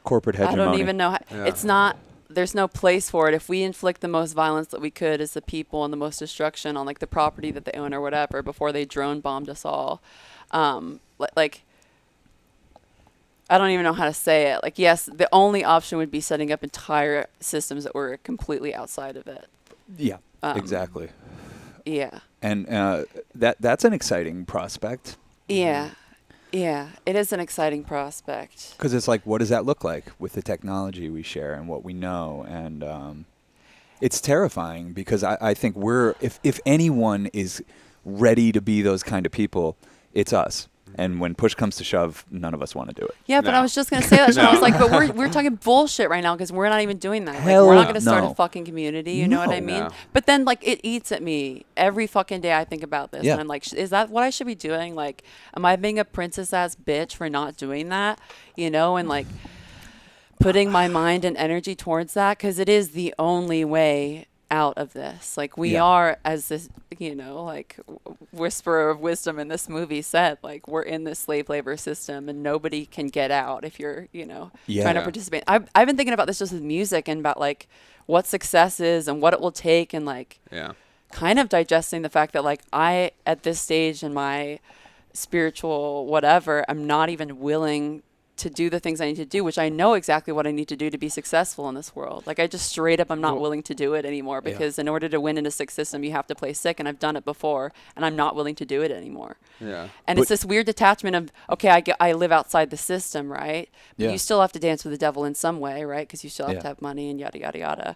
Speaker 2: Corporate hegemony.
Speaker 3: I don't even know.
Speaker 1: Yeah.
Speaker 3: It's not, there's no place for it. If we inflict the most violence that we could as the people and the most destruction on like the property that they own or whatever before they drone bombed us all, like, I don't even know how to say it. Like, yes, the only option would be setting up entire systems that were completely outside of it.
Speaker 2: Yeah,
Speaker 3: Um,
Speaker 2: exactly.
Speaker 3: Yeah.
Speaker 2: And that's an exciting prospect.
Speaker 3: Yeah. Yeah. It is an exciting prospect.
Speaker 2: Because it's like, what does that look like with the technology we share and what we know? And it's terrifying because I think if anyone is ready to be those kind of people, it's us. And when push comes to shove, none of us want to do it.
Speaker 3: Yeah, but
Speaker 1: No.
Speaker 3: I was just going to say that.
Speaker 1: No.
Speaker 3: I was like, but we're talking bullshit right now because we're not even doing that. Like,
Speaker 2: Hell
Speaker 3: we're not going to start
Speaker 2: no.
Speaker 3: a fucking community. You know what I
Speaker 2: No.
Speaker 3: mean?
Speaker 1: No.
Speaker 3: But then, like, it eats at me every fucking day I think about this.
Speaker 2: Yeah.
Speaker 3: And I'm like, is that what I should be doing? Like, am I being a princess-ass bitch for not doing that? You know, and, like, putting my mind and energy towards that because it is the only way out of this. Like, we
Speaker 2: Yeah.
Speaker 3: are, as this, you know, like, whisperer of wisdom in this movie said, like, we're in this slave labor system and nobody can get out if you're, you know,
Speaker 2: Yeah.
Speaker 3: trying to participate. I've been thinking about this just with music and about, like, what success is and what it will take and, like,
Speaker 1: Yeah.
Speaker 3: kind of digesting the fact that, like, I, at this stage in my spiritual whatever, I'm not even willing to do the things I need to do, which I know exactly what I need to do to be successful in this world. Like, I just straight up, I'm not willing to do it anymore because in order to win in a sick system, you have to play sick. And I've done it before and I'm not willing to do it anymore.
Speaker 1: Yeah.
Speaker 3: And
Speaker 2: But-
Speaker 3: it's this weird detachment of, okay, I live outside the system, right? But
Speaker 2: Yeah.
Speaker 3: you still have to dance with the devil in some way, right? Because you still have
Speaker 2: Yeah.
Speaker 3: to have money and yada, yada, yada.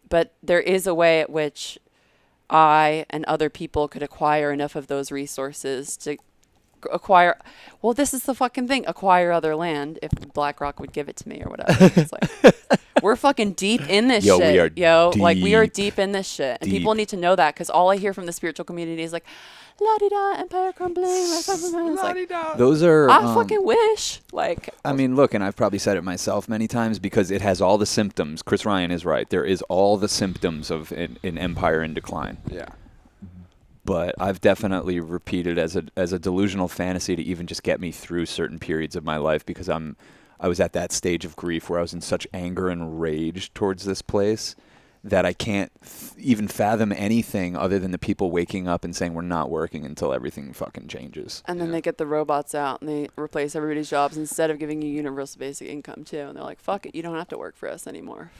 Speaker 3: But there is a way at which I and other people could acquire enough of those resources to acquire, well, this is the fucking thing, acquire other land if BlackRock would give it to me or whatever. It's like, we're fucking deep in this
Speaker 2: Yo,
Speaker 3: shit.
Speaker 2: we are
Speaker 3: Like, we are
Speaker 2: deep.
Speaker 3: deep in this shit. And
Speaker 2: Deep.
Speaker 3: people need to know that because all I hear from the spiritual community is like, la-di-da, empire crumbling. It's like,
Speaker 2: Those are.
Speaker 3: I fucking wish. Like,
Speaker 2: I mean, look, and I've probably said it myself many times because it has all the symptoms. Chris Ryan is right. There is all the symptoms of an empire in decline.
Speaker 1: Yeah.
Speaker 2: But I've definitely repeated as a delusional fantasy to even just get me through certain periods of my life because I was at that stage of grief where I was in such anger and rage towards this place that I can't even fathom anything other than the people waking up and saying we're not working until everything fucking changes.
Speaker 3: And then they get the robots out and they replace everybody's jobs instead of giving you universal basic income too. And they're like, fuck it, you don't have to work for us anymore.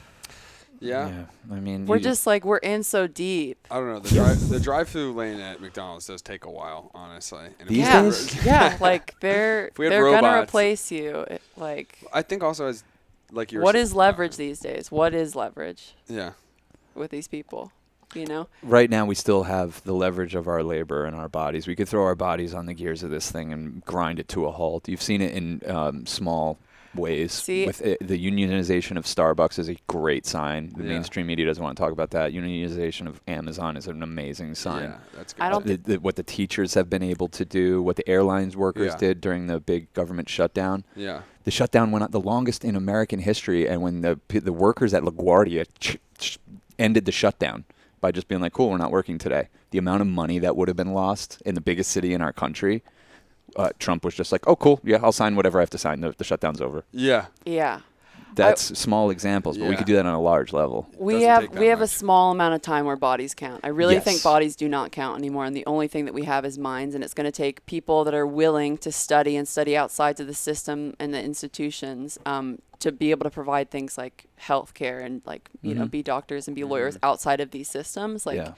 Speaker 1: Yeah.
Speaker 2: I mean,
Speaker 3: we're just like, we're in so deep.
Speaker 1: I don't know. The drive-through lane at McDonald's does take a while, honestly. And
Speaker 2: These days?
Speaker 3: Yeah, like they're gonna replace you.
Speaker 1: I think also as like you're.
Speaker 3: What is leverage these days? What is leverage?
Speaker 1: Yeah.
Speaker 3: With these people, you know.
Speaker 2: Right now, we still have the leverage of our labor and our bodies. We could throw our bodies on the gears of this thing and grind it to a halt. You've seen it in small ways. With the unionization of Starbucks is a great sign. The mainstream media doesn't want to talk about that. Unionization of Amazon is an amazing sign.
Speaker 1: Yeah, that's good.
Speaker 2: What the teachers have been able to do, what the airlines workers did during the big government shutdown.
Speaker 1: Yeah.
Speaker 2: The shutdown went on the longest in American history, and when the workers at LaGuardia ended the shutdown by just being like, cool, we're not working today. The amount of money that would have been lost in the biggest city in our country, Trump was just like, oh, cool, yeah, I'll sign whatever I have to sign. The shutdown's over.
Speaker 1: Yeah.
Speaker 3: Yeah.
Speaker 2: That's small examples, but we could do that on a large level.
Speaker 3: We have a small amount of time where bodies count. I really think bodies do not count anymore, and the only thing that we have is minds, and it's going to take people that are willing to study and study outside of the system and the institutions to be able to provide things like healthcare and like you know be doctors and be lawyers outside of these systems. Like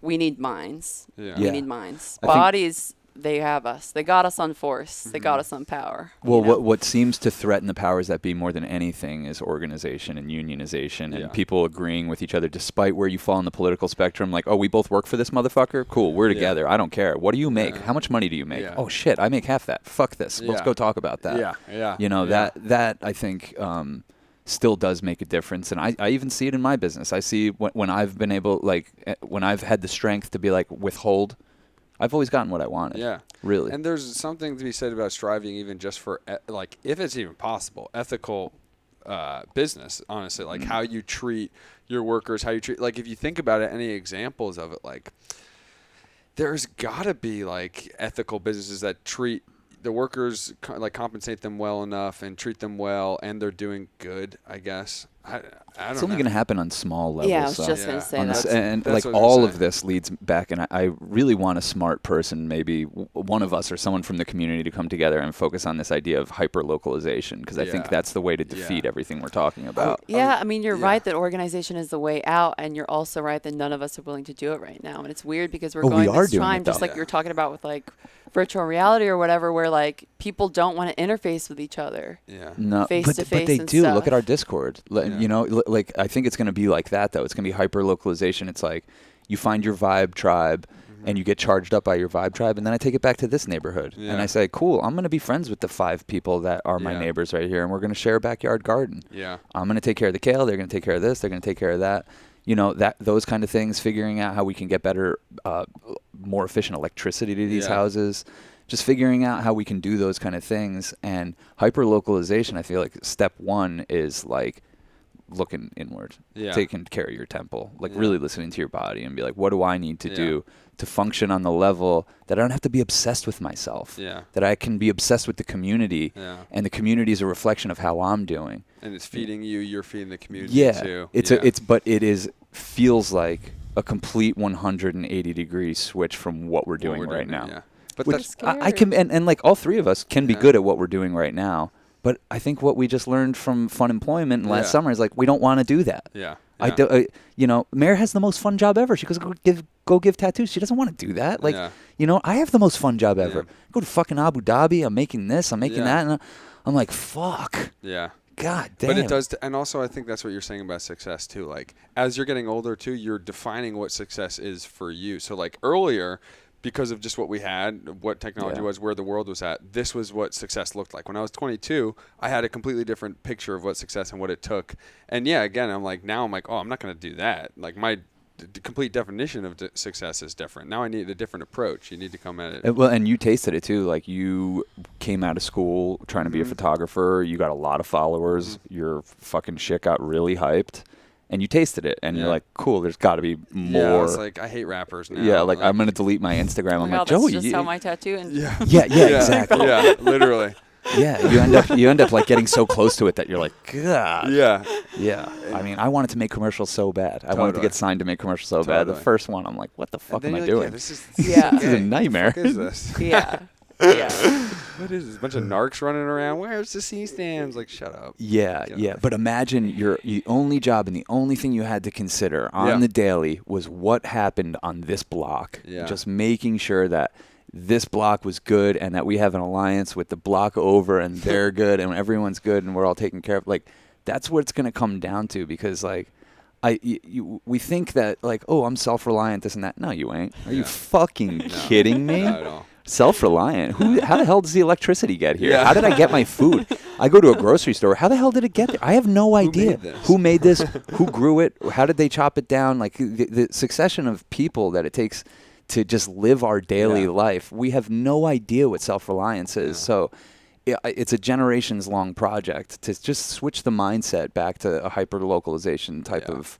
Speaker 3: we need minds.
Speaker 1: Yeah.
Speaker 3: We need minds. Bodies. They have us. They got us on force. They got us on power.
Speaker 2: Well, what seems to threaten the powers that be more than anything is organization and unionization and people agreeing with each other despite where you fall on the political spectrum. Like, oh, we both work for this motherfucker? Cool, we're together. I don't care. What do you make? How much money do you make?
Speaker 1: Yeah.
Speaker 2: Oh, shit, I make half that. Fuck this. Let's go talk about that.
Speaker 1: Yeah.
Speaker 2: You know, that I think still does make a difference. And I even see it in my business. I see when I've been able, like, when I've had the strength to be like, withhold, I've always gotten what I wanted. Yeah. Really.
Speaker 1: And there's something to be said about striving even just for, like, if it's even possible, ethical business, honestly. Like, how you treat your workers, how you treat, like, if you think about it, any examples of it, like, there's got to be, like, ethical businesses that treat the workers, like, compensate them well enough and treat them well, and they're doing good, I guess. I don't know.
Speaker 2: It's only going to happen on small levels.
Speaker 3: Yeah, I was just going to say that.
Speaker 2: And that's like all of this leads back, and I really want a smart person, maybe one of us or someone from the community to come together and focus on this idea of hyperlocalization, because I think that's the way to defeat everything we're talking about.
Speaker 3: I mean, you're right that organization is the way out, and you're also right that none of us are willing to do it right now. And it's weird because we're going this time, just like you're talking about with like virtual reality or whatever, where like people don't want to interface with each other.
Speaker 2: No,
Speaker 3: face to face.
Speaker 2: But they
Speaker 3: and
Speaker 2: do.
Speaker 3: stuff.
Speaker 2: Look at our Discord. You know, like I think it's going to be like that though. It's going to be hyper localization. It's like you find your vibe tribe and you get charged up by your vibe tribe, and then I take it back to this neighborhood and I say, cool, I'm going to be friends with the 5 people that are my neighbors right here, and we're going to share a backyard garden. I'm going to take care of the kale. They're going to take care of this. They're going to take care of that. You know, those kind of things. Figuring out how we can get better, more efficient electricity to these houses. Just figuring out how we can do those kind of things. And hyper-localization, I feel like step 1 is like looking inward, taking care of your temple, like really listening to your body and be like, what do I need to do to function on the level that I don't have to be obsessed with myself, that I can be obsessed with the community, and the community is a reflection of how I'm doing. And it's feeding you, you're feeding the community too. But it feels like a complete 180-degree switch from what we're doing right now. But which I can, and like all 3 of us can be good at what we're doing right now. But I think what we just learned from Fun Employment last summer is like we don't want to do that. You know, Mare has the most fun job ever. She goes go give tattoos. She doesn't want to do that. Like, you know, I have the most fun job ever. Go to fucking Abu Dhabi. I'm making this. I'm making that. And I'm like, fuck. Yeah. God damn. But it does, and also I think that's what you're saying about success too. Like as you're getting older too, you're defining what success is for you. So like earlier, because of just what we had, what technology was, where the world was at, this was what success looked like. When I was 22, I had a completely different picture of what success and what it took. And again, I'm like, oh, I'm not going to do that. Like my complete definition of success is different. Now I need a different approach. You need to come at it. Well, and you tasted it too. Like you came out of school trying to be a photographer. You got a lot of followers. Your fucking shit got really hyped. And you tasted it, and you're like, cool, there's got to be more. Yeah, it's like, I hate rappers now. Yeah, like I'm going to delete my Instagram. I'm like, Joey.
Speaker 3: That's just how my tattoo.
Speaker 2: Yeah, exactly.
Speaker 1: Yeah, literally.
Speaker 2: Yeah, you end up like getting so close to it that you're like, God. Yeah. I mean, I wanted to make commercials so bad. I wanted to get signed to make commercials so bad. The first one, I'm like, what the fuck am I doing?
Speaker 1: This is
Speaker 2: a nightmare.
Speaker 1: What is this?
Speaker 3: Yeah.
Speaker 1: What is this? A bunch of narcs running around. Where's the C-stands? Like, shut up.
Speaker 2: Yeah. But imagine your only job and the only thing you had to consider on the daily was what happened on this block.
Speaker 1: Yeah.
Speaker 2: Just making sure that this block was good and that we have an alliance with the block over and they're good and everyone's good and we're all taken care of. Like, that's what it's going to come down to because, like, we think that, like, oh, I'm self-reliant, this and that. No, you ain't. Are you fucking kidding me?
Speaker 1: Not at all.
Speaker 2: Self-reliant? How the hell does the electricity get here? How did I get my food? I go to a grocery store. How the hell did it get there? I have no idea. Who made this? Who grew it? How did they chop it down? Like, the succession of people that it takes to just live our daily life. We have no idea what self-reliance is. So it's a generations-long project to just switch the mindset back to a hyper-localization type of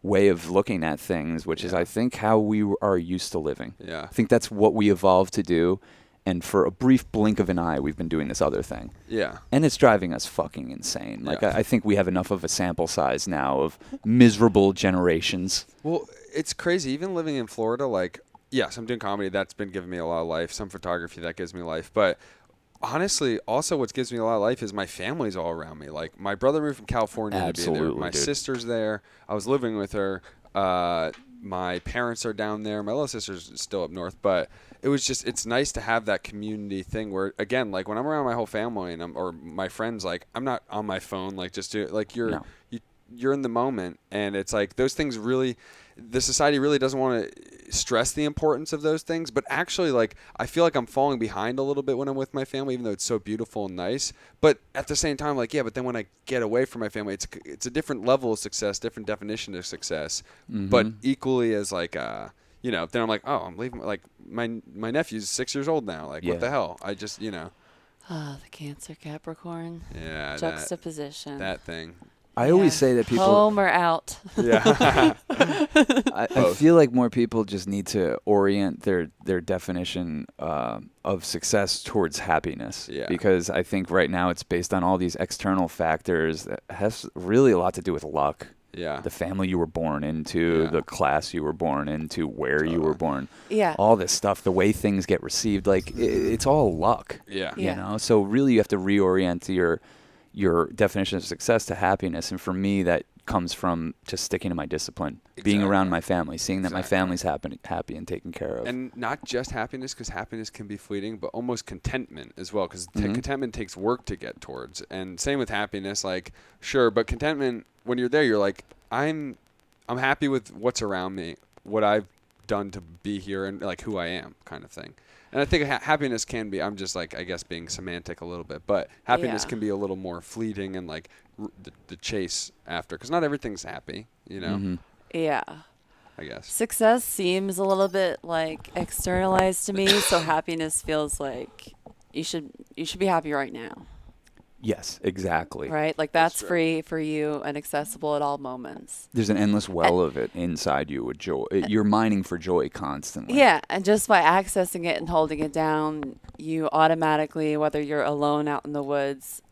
Speaker 2: way of looking at things, which is, I think, how we are used to living.
Speaker 1: Yeah.
Speaker 2: I think that's what we evolved to do. And for a brief blink of an eye, we've been doing this other thing.
Speaker 1: Yeah.
Speaker 2: And it's driving us fucking insane. Like, I think we have enough of a sample size now of miserable generations.
Speaker 1: Well, it's crazy. Even living in Florida, like, yes, I'm doing comedy. That's been giving me a lot of life. Some photography, that gives me life. But honestly, also what gives me a lot of life is my family's all around me. Like, my brother moved from California to be there. My sister's there. I was living with her. My parents are down there. My little sister's still up north. But it was just, it's nice to have that community thing where, again, like, when I'm around my whole family or my friends, like, I'm not on my phone, like, just do like you're in the moment. And it's like those things really, the society really doesn't want to stress the importance of those things, but actually, like, I feel like I'm falling behind a little bit when I'm with my family, even though it's so beautiful and nice. But at the same time, like, but then when I get away from my family, it's a different level of success, different definition of success, but equally as, like, then I'm like, oh, I'm leaving. Like, my nephew's 6 years old now. Like, what the hell? I just,
Speaker 3: the Cancer Capricorn.
Speaker 1: Yeah.
Speaker 3: Juxtaposition.
Speaker 1: That thing.
Speaker 2: I always say that people
Speaker 3: home or out.
Speaker 1: Yeah.
Speaker 2: I feel like more people just need to orient their definition of success towards happiness.
Speaker 1: Yeah.
Speaker 2: Because I think right now it's based on all these external factors that has really a lot to do with luck.
Speaker 1: Yeah.
Speaker 2: The family you were born into, the class you were born into, where you were born.
Speaker 3: Yeah.
Speaker 2: All this stuff, the way things get received, like it's all luck.
Speaker 1: Yeah.
Speaker 2: You know? So really you have to reorient your definition of success to happiness. And for me, that comes from just sticking to my discipline, being around my family, seeing that my family's happy and taken care of.
Speaker 1: And not just happiness, because happiness can be fleeting, but almost contentment as well, because contentment takes work to get towards. And same with happiness, like, sure, but contentment, when you're there, you're like, I'm happy with what's around me, what I've done to be here, and, like, who I am, kind of thing. And I think happiness can be, I'm just, like, I guess being semantic a little bit, but happiness can be a little more fleeting and, like, the chase after, because not everything's happy,
Speaker 3: Yeah.
Speaker 1: I guess.
Speaker 3: Success seems a little bit, like, externalized to me, so happiness feels like you should be happy right now.
Speaker 2: Yes, exactly.
Speaker 3: Right? Like, that's free for you and accessible at all moments.
Speaker 2: There's an endless well of it inside you with joy. You're mining for joy constantly.
Speaker 3: Yeah, and just by accessing it and holding it down, you automatically, whether you're alone out in the woods,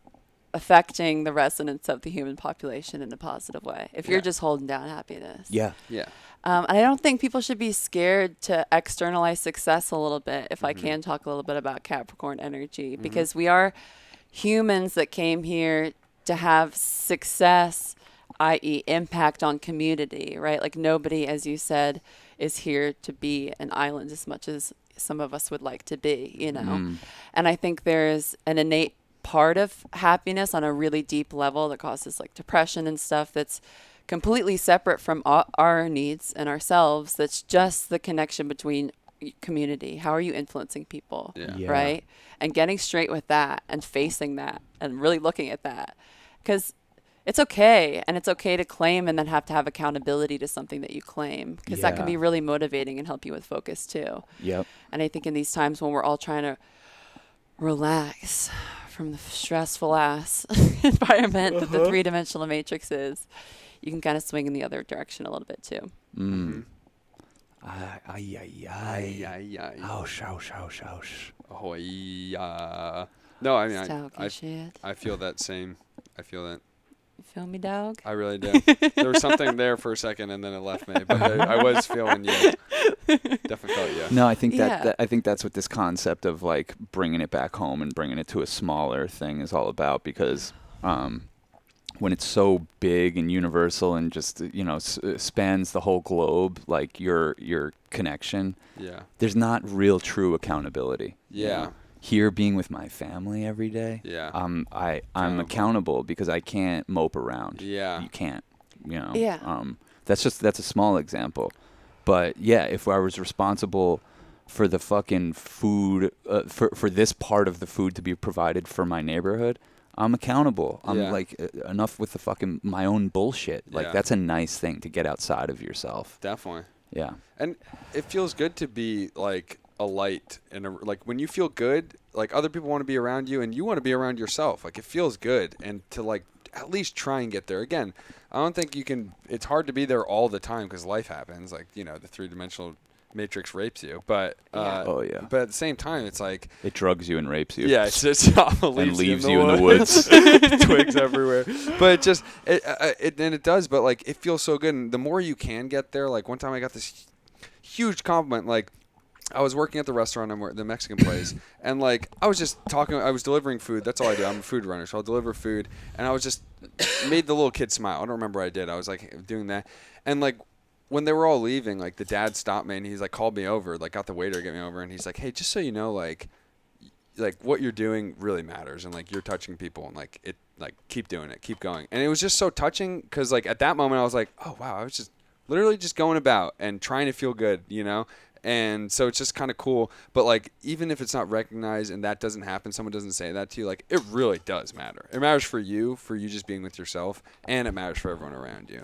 Speaker 3: affecting the resonance of the human population in a positive way. If you're just holding down happiness.
Speaker 2: Yeah.
Speaker 1: Yeah.
Speaker 3: And I don't think people should be scared to externalize success a little bit, if I can talk a little bit about Capricorn energy, because we are humans that came here to have success, i.e. impact on community, right? Like, nobody, as you said, is here to be an island as much as some of us would like to be, And I think there's an innate part of happiness on a really deep level that causes, like, depression and stuff that's completely separate from our needs and ourselves. That's just the connection between community. How are you influencing people?
Speaker 2: Yeah.
Speaker 3: Right? And getting straight with that and facing that and really looking at that, because it's okay, and it's okay to claim and then have to have accountability to something that you claim, because that can be really motivating and help you with focus too.
Speaker 2: Yep.
Speaker 3: And I think in these times when we're all trying to relax from the stressful ass environment that the three-dimensional matrix is, you can kind of swing in the other direction a little bit too.
Speaker 2: Ouch, ouch, ouch, ouch.
Speaker 1: Oh, yeah. No, I mean,
Speaker 3: Stalker shit.
Speaker 1: I feel that same. I feel that.
Speaker 3: You feel me, dog?
Speaker 1: I really do. There was something there for a second, and then it left me. But I was feeling you. Definitely felt you.
Speaker 2: No, I think I think that's what this concept of like bringing it back home and bringing it to a smaller thing is all about. Because when it's so big and universal and just spans the whole globe, like your connection, there's not real true accountability.
Speaker 1: Yeah.
Speaker 2: Here, being with my family every day, I'm accountable because I can't mope around.
Speaker 1: Yeah.
Speaker 2: You can't,
Speaker 3: Yeah.
Speaker 2: That's a small example. But yeah, if I was responsible for the fucking food, for this part of the food to be provided for my neighborhood, I'm accountable. I'm like enough with the fucking my own bullshit. Like that's a nice thing to get outside of yourself.
Speaker 1: Definitely.
Speaker 2: Yeah.
Speaker 1: And it feels good to be like a light and like when you feel good, like other people want to be around you and you want to be around yourself. Like it feels good, and to like at least try and get there. Again, I don't think you can. It's hard to be there all the time because life happens. Like the 3-dimensional matrix rapes you, but but at the same time, it's like
Speaker 2: it drugs you and rapes you.
Speaker 1: Yeah, it's just
Speaker 2: and leaves you in the woods.
Speaker 1: Twigs everywhere. But it does. But like it feels so good, and the more you can get there. Like one time, I got this huge compliment. Like I was working at the restaurant, the Mexican place, and like I was just talking. I was delivering food. That's all I do. I'm a food runner, so I'll deliver food. And I was just made the little kid smile. I don't remember what I did. I was like doing that, and like when they were all leaving, like the dad stopped me and he's like called me over, like got the waiter to get me over, and he's like, "Hey, just so you know, like what you're doing really matters, and like you're touching people, and like it, like keep doing it, keep going." And it was just so touching because like at that moment I was like, "Oh wow, I was just literally just going about and trying to feel good, And so it's just kind of cool. But, like, even if it's not recognized and that doesn't happen, someone doesn't say that to you, like, it really does matter. It matters for you just being with yourself, and it matters for everyone around you,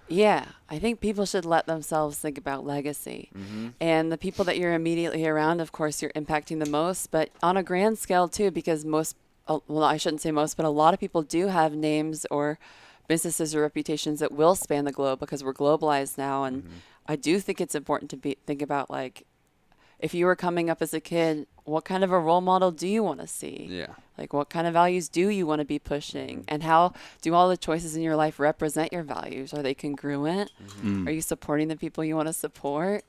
Speaker 3: Yeah. I think people should let themselves think about legacy.
Speaker 1: Mm-hmm.
Speaker 3: And the people that you're immediately around, of course, you're impacting the most. But on a grand scale, too, because I shouldn't say most, but a lot of people do have names or businesses or reputations that will span the globe because we're globalized now. And I do think it's important to think about, like, if you were coming up as a kid, what kind of a role model do you want to see?
Speaker 1: Yeah.
Speaker 3: Like, what kind of values do you want to be pushing? And how do all the choices in your life represent your values? Are they congruent? Are you supporting the people you want to support?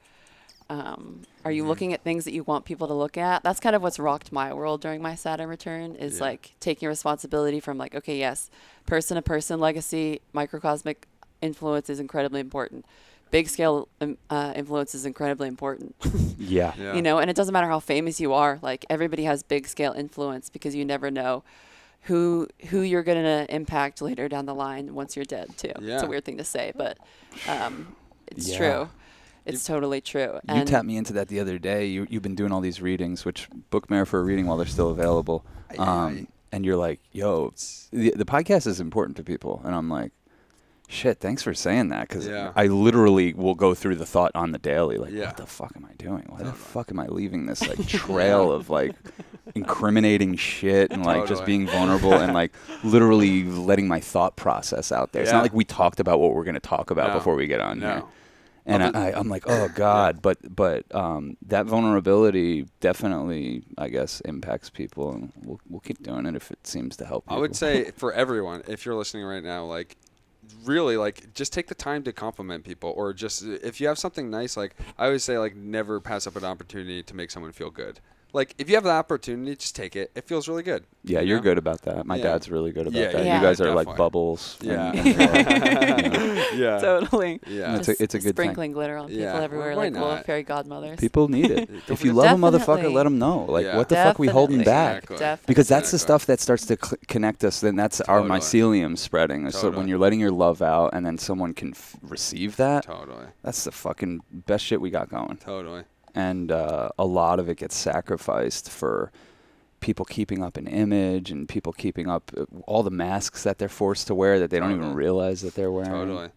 Speaker 3: Are you looking at things that you want people to look at? That's kind of what's rocked my world during my Saturn return is like taking responsibility from like, okay, yes, person to person legacy, microcosmic influence is incredibly important. Big scale influence is incredibly important.
Speaker 2: Yeah.
Speaker 3: And it doesn't matter how famous you are. Like everybody has big scale influence because you never know who you're going to impact later down the line once you're dead too.
Speaker 1: Yeah.
Speaker 3: It's a weird thing to say, but it's true. It's totally true.
Speaker 2: You tapped me into that the other day. You've been doing all these readings, which book Mare for a reading while they're still available. And you're like, yo, the podcast is important to people. And I'm like, shit, thanks for saying that. Because I literally will go through the thought on the daily. Like, what the fuck am I doing? Why the fuck am I leaving this like trail of like incriminating shit and like just being vulnerable and like literally letting my thought process out there? It's not like we talked about what we're going to talk about before we get on here. And I'm like, oh God, but that vulnerability definitely, I guess, impacts people, and we'll keep doing it if it seems to help people.
Speaker 1: I would say for everyone, if you're listening right now, like, really, like, just take the time to compliment people, or just if you have something nice, like I always say, like, never pass up an opportunity to make someone feel good. Like, if you have the opportunity, just take it. It feels really good.
Speaker 2: Yeah, you're good about that. My dad's really good about that.
Speaker 3: Yeah.
Speaker 2: You guys are
Speaker 1: Definitely.
Speaker 2: like bubbles.
Speaker 1: Yeah.
Speaker 3: Yeah. Totally.
Speaker 1: Yeah.
Speaker 2: It's a good
Speaker 3: sprinkling
Speaker 2: thing.
Speaker 3: glitter on people
Speaker 1: Yeah.
Speaker 3: everywhere,
Speaker 1: Why
Speaker 3: like little
Speaker 1: not?
Speaker 3: fairy godmothers.
Speaker 2: People need it. If you love a motherfucker,
Speaker 3: Definitely.
Speaker 2: let them know. Like,
Speaker 1: Yeah.
Speaker 2: what the fuck we holding back?
Speaker 1: Exactly.
Speaker 2: Because that's the stuff that starts to connect us. Then that's our
Speaker 1: Totally.
Speaker 2: mycelium spreading. So
Speaker 1: Totally.
Speaker 2: when you're letting your love out, and then someone can receive that,
Speaker 1: Totally.
Speaker 2: that's the fucking best shit we got going.
Speaker 1: Totally.
Speaker 2: And a lot of it gets sacrificed for people keeping up an image and people keeping up all the masks that they're forced to wear that they don't even realize that they're wearing.
Speaker 1: Totally.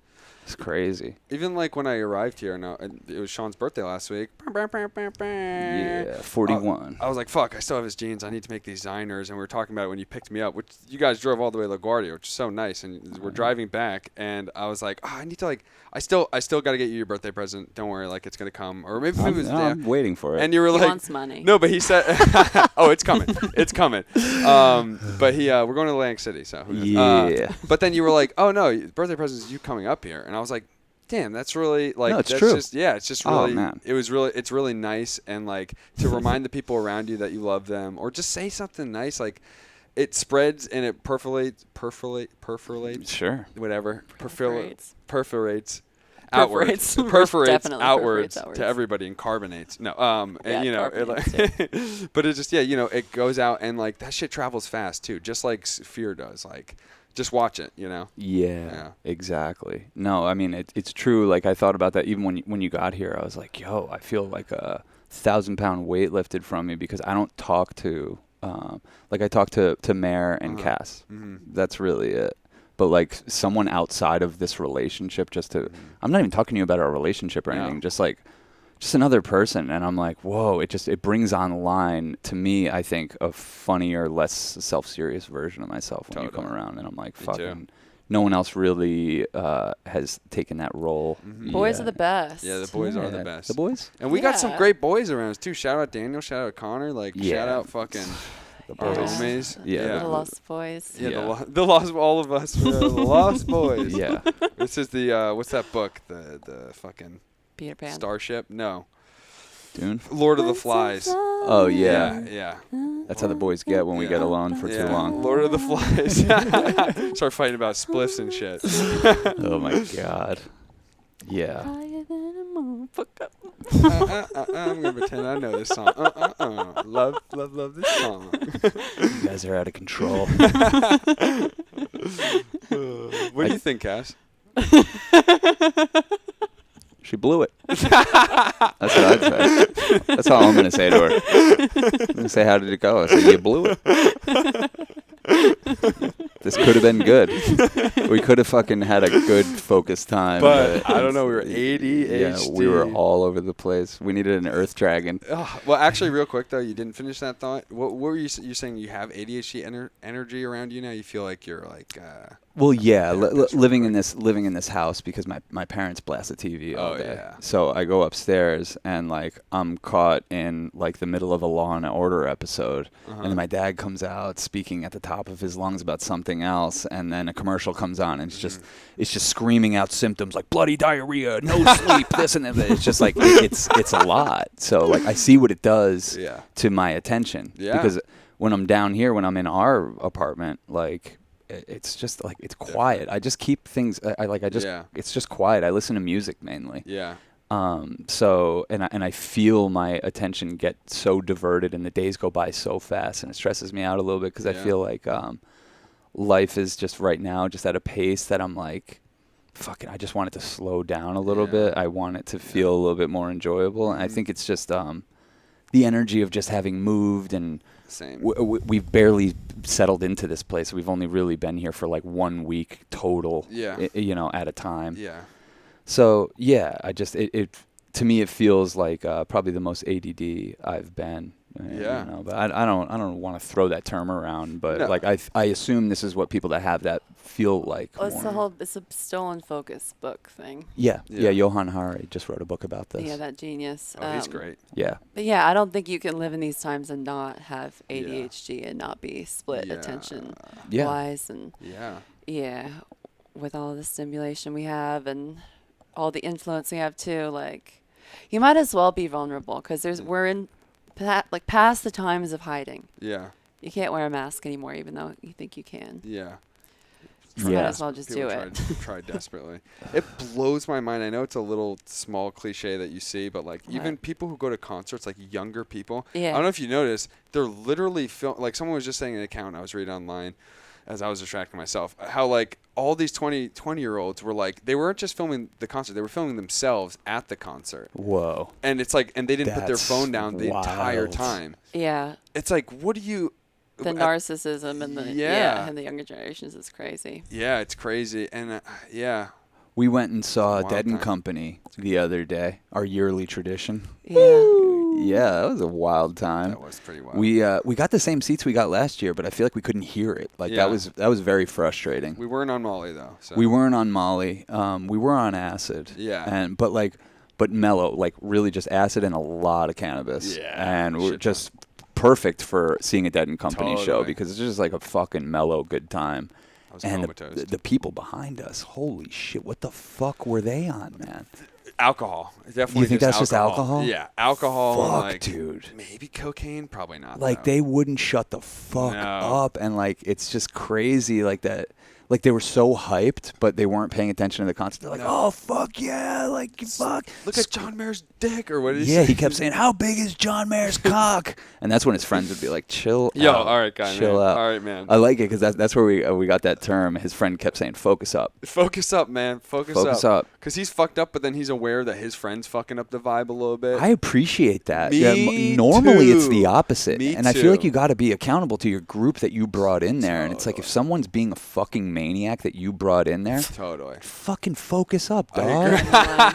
Speaker 2: It's crazy.
Speaker 1: Even like when I arrived here, and it was Sean's birthday last week.
Speaker 2: Yeah, 41.
Speaker 1: I was like, fuck, I still have his jeans. I need to make these Zeiners. And we were talking about it when you picked me up, which you guys drove all the way to LaGuardia, which is so nice. And we're driving back, and I was like, I need to like, I still got to get you your birthday present. Don't worry, like it's gonna come. Or maybe it was
Speaker 2: I'm waiting for it.
Speaker 1: And you were
Speaker 3: He
Speaker 1: like,
Speaker 3: wants money.
Speaker 1: No, but he said, oh, it's coming, it's coming. But we're going to Atlantic City, so who knows?
Speaker 2: Yeah.
Speaker 1: But then you were like, oh no, birthday present is you coming up here, and I was like, damn, that's really like,
Speaker 2: no, it's
Speaker 1: that's
Speaker 2: true.
Speaker 1: It's just really,
Speaker 2: man.
Speaker 1: it's really nice, and like to remind the people around you that you love them, or just say something nice, like it spreads and it perforates,
Speaker 2: Sure.
Speaker 1: whatever,
Speaker 3: Perforates.
Speaker 1: outwards,
Speaker 3: Definitely
Speaker 1: outwards
Speaker 3: perforates
Speaker 1: to everybody and carbonates. No, and
Speaker 3: Yeah,
Speaker 1: but it just, it goes out, and like that shit travels fast too, just like fear does. Like, just watch it,
Speaker 2: Yeah, exactly. No, I mean, it's true. Like, I thought about that even when you got here. I was like, yo, I feel like a 1,000-pound weight lifted from me, because I don't talk to, I talk to Mare and Cass.
Speaker 1: Mm-hmm.
Speaker 2: That's really it. But like someone outside of this relationship, I'm not even talking to you about our relationship or anything, just another person. And I'm like, whoa, it brings online to me, I think, a funnier, less self-serious version of myself when you come around. And I'm like, fucking, no one else really has taken that role.
Speaker 1: Mm-hmm.
Speaker 3: Boys are the best.
Speaker 1: Yeah, the boys are the best.
Speaker 2: The boys?
Speaker 1: And we got some great boys around us too. Shout out Daniel, shout out Connor, shout out fucking our homies.
Speaker 2: Yeah.
Speaker 3: The Lost Boys.
Speaker 1: Yeah, the Lost, all of us, we're the Lost Boys.
Speaker 2: Yeah.
Speaker 1: This is the, what's that book? The fucking
Speaker 3: Peter Pan.
Speaker 1: Starship? No.
Speaker 2: Dune?
Speaker 1: Lord of the Flies.
Speaker 2: Oh, yeah.
Speaker 1: Yeah.
Speaker 2: That's how the boys get when we get alone for too long.
Speaker 1: Lord of the Flies. Start fighting about spliffs and shit.
Speaker 2: Oh, my God. Yeah.
Speaker 1: I'm going to pretend I know this song. Love this song.
Speaker 2: You guys are out of control.
Speaker 1: What do you think, Cass?
Speaker 2: She blew it. That's what I'd say. That's all I'm going to say to her. I'm going to say, how did it go? I said, you blew it. This could have been good. We could have fucking had a good focused time.
Speaker 1: But I don't know. We were ADHD.
Speaker 2: Yeah, we were all over the place. We needed an earth dragon.
Speaker 1: Well, actually, real quick, though, you didn't finish that thought. What were you saying? You have ADHD energy around you now? You feel like you're like...
Speaker 2: Well, yeah, living in this house, because my parents blast the TV all day.
Speaker 1: Yeah.
Speaker 2: So I go upstairs, and like I'm caught in like the middle of a Law and Order episode, and then my dad comes out speaking at the top of his lungs about something else, and then a commercial comes on, and it's just screaming out symptoms like bloody diarrhea, no sleep, this and that. It's just like it's a lot. So like I see what it does to my attention, because when I'm down here, when I'm in our apartment, like. It's just like it's quiet. I just keep things. It's just quiet. I listen to music mainly.
Speaker 1: Yeah.
Speaker 2: So I feel my attention get so diverted, and the days go by so fast, and it stresses me out a little bit, because I feel like life is just right now just at a pace that I'm like, fucking. I just want it to slow down a little bit. I want it to feel a little bit more enjoyable, and I think it's just the energy of just having moved and.
Speaker 1: Same.
Speaker 2: We've barely settled into this place. We've only really been here for like 1 week total, at a time.
Speaker 1: Yeah.
Speaker 2: So, yeah, I just, it to me, it feels like probably the most ADD I've been.
Speaker 1: Yeah.
Speaker 2: But I don't want to throw that term around, but like I assume this is what people that have that feel like.
Speaker 3: Well, it's a stolen focus book thing.
Speaker 2: Yeah. Johann Hari just wrote a book about this.
Speaker 3: Yeah, that genius.
Speaker 1: Oh, he's great.
Speaker 2: Yeah.
Speaker 3: But yeah, I don't think you can live in these times and not have ADHD and not be split attention wise and with all the stimulation we have and all the influence we have too. Like, you might as well be vulnerable, because we're in past the times of hiding.
Speaker 1: Yeah.
Speaker 3: You can't wear a mask anymore, even though you think you can.
Speaker 1: Yeah.
Speaker 3: So might as well just do it.
Speaker 1: Try desperately. It blows my mind. I know it's a little small cliche that you see, but like even people who go to concerts, like younger people.
Speaker 3: Yeah.
Speaker 1: I don't know if you noticed, they're literally like someone was just saying an account I was reading online as I was distracting myself, how like all these 20-year-olds were like, they weren't just filming the concert, they were filming themselves at the concert.
Speaker 2: Whoa.
Speaker 1: And it's like, and they didn't put their phone down the entire time.
Speaker 3: Yeah.
Speaker 1: It's like, what do you...
Speaker 3: The narcissism and the and the younger generations is crazy.
Speaker 1: Yeah, it's crazy. And
Speaker 2: We went and saw
Speaker 1: Wild
Speaker 2: Dead and
Speaker 1: time.
Speaker 2: Company the other day, our yearly tradition.
Speaker 3: Yeah.
Speaker 2: Yeah, that was a wild time.
Speaker 1: That was pretty wild.
Speaker 2: We got the same seats we got last year, but I feel like we couldn't hear it. Like
Speaker 1: Yeah.
Speaker 2: that was very frustrating.
Speaker 1: We weren't on Molly though. So.
Speaker 2: We weren't on Molly. We were on acid.
Speaker 1: Yeah.
Speaker 2: But mellow, like really just acid and a lot of cannabis.
Speaker 1: Yeah,
Speaker 2: And we're
Speaker 1: shit
Speaker 2: just perfect for seeing a Dead and Company show
Speaker 1: Totally.
Speaker 2: because it's just like a fucking mellow good time.
Speaker 1: I was
Speaker 2: And
Speaker 1: comatose.
Speaker 2: the people behind us, holy shit, what the fuck were they on, man?
Speaker 1: Alcohol. Definitely.
Speaker 2: You think that's just alcohol?
Speaker 1: Yeah, alcohol.
Speaker 2: Fuck,
Speaker 1: and like,
Speaker 2: dude.
Speaker 1: Maybe cocaine. Probably not.
Speaker 2: Like
Speaker 1: though.
Speaker 2: they wouldn't shut the fuck
Speaker 1: No.
Speaker 2: up, and like it's just crazy like that. Like they were so hyped, but they weren't paying attention to the concert. They're like,
Speaker 1: No.
Speaker 2: "Oh fuck yeah!" Like fuck.
Speaker 1: Look at John Mayer's dick, or what did he
Speaker 2: Yeah,
Speaker 1: say?
Speaker 2: he kept saying, "How big is John Mayer's cock?" And that's when his friends would be like, "Chill
Speaker 1: Yo,
Speaker 2: out,
Speaker 1: all right, guy,
Speaker 2: chill
Speaker 1: man.
Speaker 2: out."
Speaker 1: All right, man.
Speaker 2: I like it because that's where we got that term. His friend kept saying, "Focus up,
Speaker 1: Focus up, man. Focus
Speaker 2: up."
Speaker 1: Because he's fucked up, but then he's aware that his friend's fucking up the vibe a little bit.
Speaker 2: I appreciate that.
Speaker 1: Me
Speaker 2: Normally it's
Speaker 1: too.
Speaker 2: the opposite,
Speaker 1: Me
Speaker 2: and I feel like
Speaker 1: too.
Speaker 2: you got to be accountable to your group that you brought in there. And it's like if
Speaker 1: Totally.
Speaker 2: someone's being a fucking maniac that you brought in there,
Speaker 1: Totally.
Speaker 2: fucking focus up,
Speaker 1: I
Speaker 2: dog.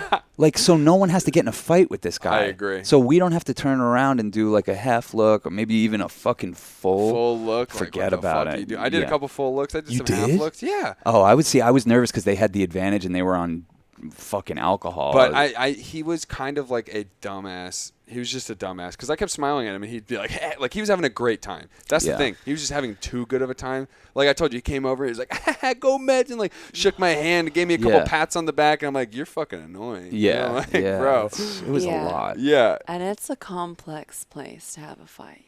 Speaker 1: agree.
Speaker 2: Like, so no one has to get in a fight with this guy.
Speaker 1: I agree.
Speaker 2: So we don't have to turn around and do like a half look or maybe even a fucking
Speaker 1: Full look.
Speaker 2: Forget
Speaker 1: like, what the
Speaker 2: about
Speaker 1: fuck
Speaker 2: it.
Speaker 1: you do? I did
Speaker 2: Yeah.
Speaker 1: a couple full looks. I did
Speaker 2: You
Speaker 1: some half
Speaker 2: did?
Speaker 1: looks. Yeah.
Speaker 2: Oh, I was nervous because they had the advantage and they were on fucking alcohol.
Speaker 1: But he was kind of like a dumbass. He was just a dumbass because I kept smiling at him and he'd be like, hey, like he was having a great time. That's
Speaker 2: Yeah.
Speaker 1: the thing. He was just having too good of a time. Like I told you, he came over. He was like, go Meds, and like shook my hand, gave me a couple
Speaker 2: Yeah.
Speaker 1: pats on the back, and I'm like, you're fucking annoying. You
Speaker 2: yeah,
Speaker 1: know, like,
Speaker 2: yeah,
Speaker 1: bro.
Speaker 2: it was
Speaker 3: Yeah.
Speaker 2: a lot.
Speaker 1: Yeah.
Speaker 3: And it's a complex place to have a fight.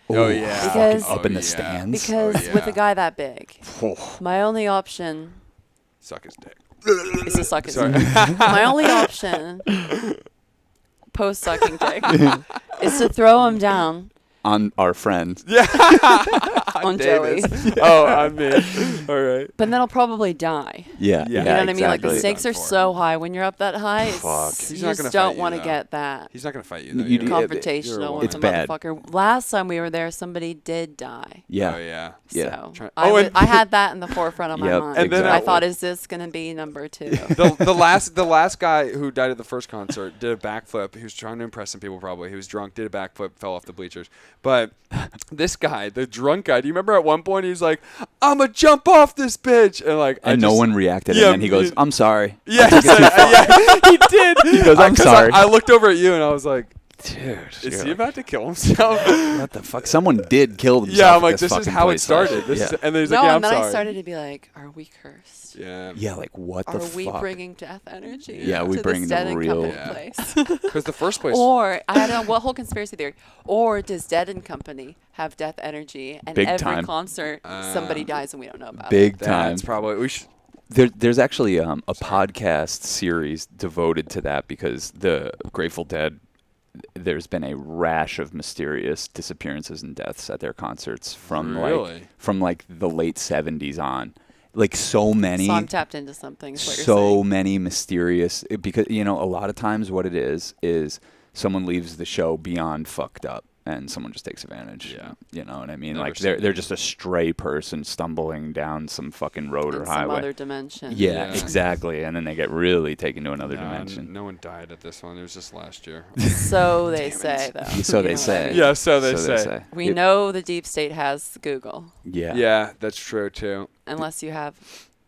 Speaker 1: Oh,
Speaker 2: Ooh,
Speaker 1: yeah.
Speaker 3: Because-
Speaker 2: fucking up in the
Speaker 1: yeah.
Speaker 2: stands.
Speaker 3: Because
Speaker 1: Oh,
Speaker 3: with
Speaker 1: yeah.
Speaker 3: a guy that big,
Speaker 2: Oh.
Speaker 3: my only option
Speaker 1: Suck his dick.
Speaker 3: is to suck his
Speaker 1: Sorry.
Speaker 3: dick. My only option, post sucking dick, is to throw him down
Speaker 2: On our friend.
Speaker 1: Yeah.
Speaker 3: on Joey.
Speaker 1: Davis. Oh, I'm in. All right.
Speaker 3: But then I'll probably die.
Speaker 2: Yeah,
Speaker 1: Yeah.
Speaker 3: You know what I mean? Like the
Speaker 2: exactly.
Speaker 3: stakes are
Speaker 1: Done for.
Speaker 3: so high when you're up that high. It's,
Speaker 2: Fuck.
Speaker 1: He's
Speaker 3: you
Speaker 1: not
Speaker 3: just
Speaker 1: gonna
Speaker 3: don't
Speaker 1: fight you,
Speaker 3: want to
Speaker 1: though.
Speaker 3: get that
Speaker 1: He's not gonna fight you. Though,
Speaker 2: You
Speaker 1: you're-
Speaker 2: do-
Speaker 3: confrontational
Speaker 1: you're
Speaker 3: with
Speaker 2: It's
Speaker 3: a
Speaker 2: bad.
Speaker 3: motherfucker. Last time we were there, somebody did die.
Speaker 2: Yeah.
Speaker 1: Oh yeah.
Speaker 2: Yeah.
Speaker 3: So
Speaker 1: Try-
Speaker 3: I,
Speaker 1: Oh, and-
Speaker 3: I had that in the forefront of my
Speaker 2: Yep,
Speaker 3: mind.
Speaker 1: And then
Speaker 3: I
Speaker 2: exactly.
Speaker 3: thought, is this going to be number 2?
Speaker 1: the last guy who died at the first concert did a backflip. He was trying to impress some people. Probably he was drunk, did a backflip, fell off the bleachers. But this guy, the drunk guy, do you remember at one point he's like, "I'ma jump off this bitch," and like,
Speaker 2: And no one reacted.
Speaker 1: Yeah,
Speaker 2: and then he goes,
Speaker 1: me-
Speaker 2: "I'm sorry."
Speaker 1: Yeah,
Speaker 2: I took it too far."
Speaker 1: yeah, he did.
Speaker 2: He goes, "I'm
Speaker 1: 'Cause
Speaker 2: sorry."
Speaker 1: I looked over at you and I was like,
Speaker 2: Dude,
Speaker 1: "Is
Speaker 2: you're
Speaker 1: he
Speaker 2: like,
Speaker 1: about to kill himself?"
Speaker 2: what the fuck? Someone did kill themselves.
Speaker 1: Yeah, I'm
Speaker 2: at
Speaker 1: like, this is
Speaker 2: fucking
Speaker 1: how it
Speaker 2: place last
Speaker 1: started.
Speaker 2: year.
Speaker 1: This is,
Speaker 2: yeah.
Speaker 1: and then he's
Speaker 3: No,
Speaker 1: like, "Yeah, I'm
Speaker 3: and then
Speaker 1: sorry."
Speaker 3: I started to be like, are we cursed?
Speaker 1: Yeah.
Speaker 2: Yeah, like what
Speaker 3: Are
Speaker 2: the
Speaker 3: we
Speaker 2: fuck?
Speaker 3: bringing death energy
Speaker 2: Yeah, we
Speaker 3: to
Speaker 2: bring
Speaker 3: this
Speaker 2: the
Speaker 3: Dead and
Speaker 2: real-
Speaker 3: Company
Speaker 1: Yeah.
Speaker 3: place?
Speaker 1: Because the first place.
Speaker 3: Or, I had a whole conspiracy theory. Or does Dead and Company have death energy and
Speaker 2: Big
Speaker 3: every
Speaker 2: time.
Speaker 3: concert somebody dies and we don't know about it?
Speaker 2: Big time.
Speaker 1: That's probably we should.
Speaker 2: There's actually a podcast series devoted to that because the Grateful Dead, there's been a rash of mysterious disappearances and deaths at their concerts from
Speaker 1: Really?
Speaker 2: like the late 70s on. Like so many.
Speaker 3: So I'm tapped into something. Is what you're
Speaker 2: So
Speaker 3: saying.
Speaker 2: many mysterious because a lot of times what it is someone leaves the show beyond fucked up and someone just takes advantage.
Speaker 1: Yeah.
Speaker 2: You know what I mean?
Speaker 1: Never
Speaker 2: Like
Speaker 1: seen
Speaker 2: they're
Speaker 1: it.
Speaker 2: just a stray person stumbling down some fucking road or
Speaker 3: In some
Speaker 2: highway.
Speaker 3: other dimension.
Speaker 2: Yeah,
Speaker 1: Yeah.
Speaker 2: exactly. And then they get really taken to another
Speaker 1: No,
Speaker 2: dimension.
Speaker 1: no one died at this one. It was just last year.
Speaker 3: So they
Speaker 1: Damn it.
Speaker 3: say, though.
Speaker 2: So
Speaker 3: You
Speaker 2: they
Speaker 3: know what I
Speaker 2: say.
Speaker 3: mean?
Speaker 1: Yeah, so they say.
Speaker 3: We
Speaker 2: It-
Speaker 3: know the deep state has Google,
Speaker 2: Yeah.
Speaker 1: Yeah, that's true too.
Speaker 3: unless you have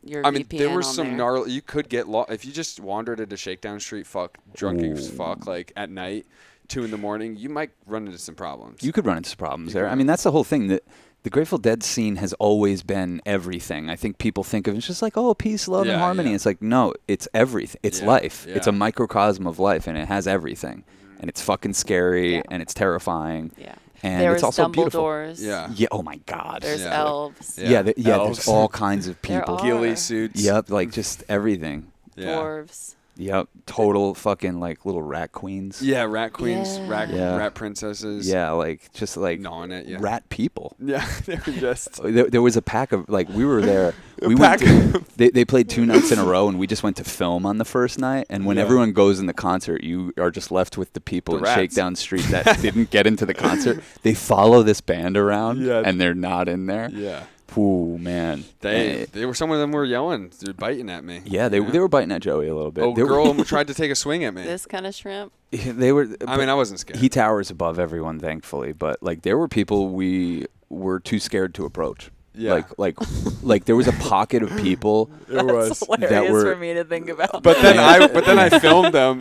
Speaker 3: your
Speaker 1: I mean,
Speaker 3: VPN
Speaker 1: there were
Speaker 3: on
Speaker 1: some
Speaker 3: there.
Speaker 1: gnarly. You could get lost if you just wandered into Shakedown Street, drunk as
Speaker 2: Ooh.
Speaker 1: fuck, like at night, 2 a.m. You might run into some problems.
Speaker 2: You could run into problems
Speaker 1: You
Speaker 2: there.
Speaker 1: could.
Speaker 2: I mean, that's the whole thing. That the Grateful Dead scene has always been everything. I think people think of it just like, oh, peace, love,
Speaker 1: Yeah,
Speaker 2: and harmony.
Speaker 1: yeah.
Speaker 2: It's like, no, it's everything. It's
Speaker 1: Yeah,
Speaker 2: life. It's a
Speaker 1: yeah.
Speaker 2: microcosm of life, and it has everything. And it's fucking scary,
Speaker 3: Yeah.
Speaker 2: and it's terrifying,
Speaker 3: Yeah.
Speaker 2: and
Speaker 3: There's
Speaker 2: it's also beautiful.
Speaker 3: Dumbledores.
Speaker 1: Yeah.
Speaker 2: Yeah. Oh my God.
Speaker 3: There's
Speaker 1: Yeah.
Speaker 3: elves.
Speaker 2: Yeah. There's
Speaker 1: Elves.
Speaker 2: all kinds of
Speaker 3: There
Speaker 2: people.
Speaker 3: are.
Speaker 1: Ghillie suits.
Speaker 2: Yep. Like just everything.
Speaker 1: Yeah.
Speaker 3: Dwarves.
Speaker 2: Yep. Total fucking like little rat queens.
Speaker 1: Yeah, rat queens,
Speaker 3: Yeah.
Speaker 2: Yeah.
Speaker 1: rat princesses.
Speaker 2: Yeah. Like just like
Speaker 1: gnawing it. Yeah.
Speaker 2: rat people.
Speaker 1: Yeah, they were just.
Speaker 2: There was a pack of like we were there.
Speaker 1: A
Speaker 2: We
Speaker 1: pack
Speaker 2: went. They played 2 nights in a row, and we just went to film on the first night. And when
Speaker 1: Yeah.
Speaker 2: everyone goes in the concert, you are just left with the people
Speaker 1: The
Speaker 2: in
Speaker 1: rats.
Speaker 2: Shakedown Street that didn't get into the concert. They follow this band around,
Speaker 1: Yeah.
Speaker 2: and they're not in there.
Speaker 1: Yeah.
Speaker 2: Ooh, man.
Speaker 1: They were, some of them were yelling, biting at me.
Speaker 2: Yeah, they were biting at Joey a little bit.
Speaker 1: Oh, girl tried to take a swing at me.
Speaker 3: This kind of shrimp.
Speaker 2: They were.
Speaker 1: I mean, I wasn't scared.
Speaker 2: He towers above everyone, thankfully. But like, there were people we were too scared to approach.
Speaker 1: Yeah.
Speaker 2: Like there was a pocket of people.
Speaker 3: That's hilarious for me to think about.
Speaker 1: But then I filmed them.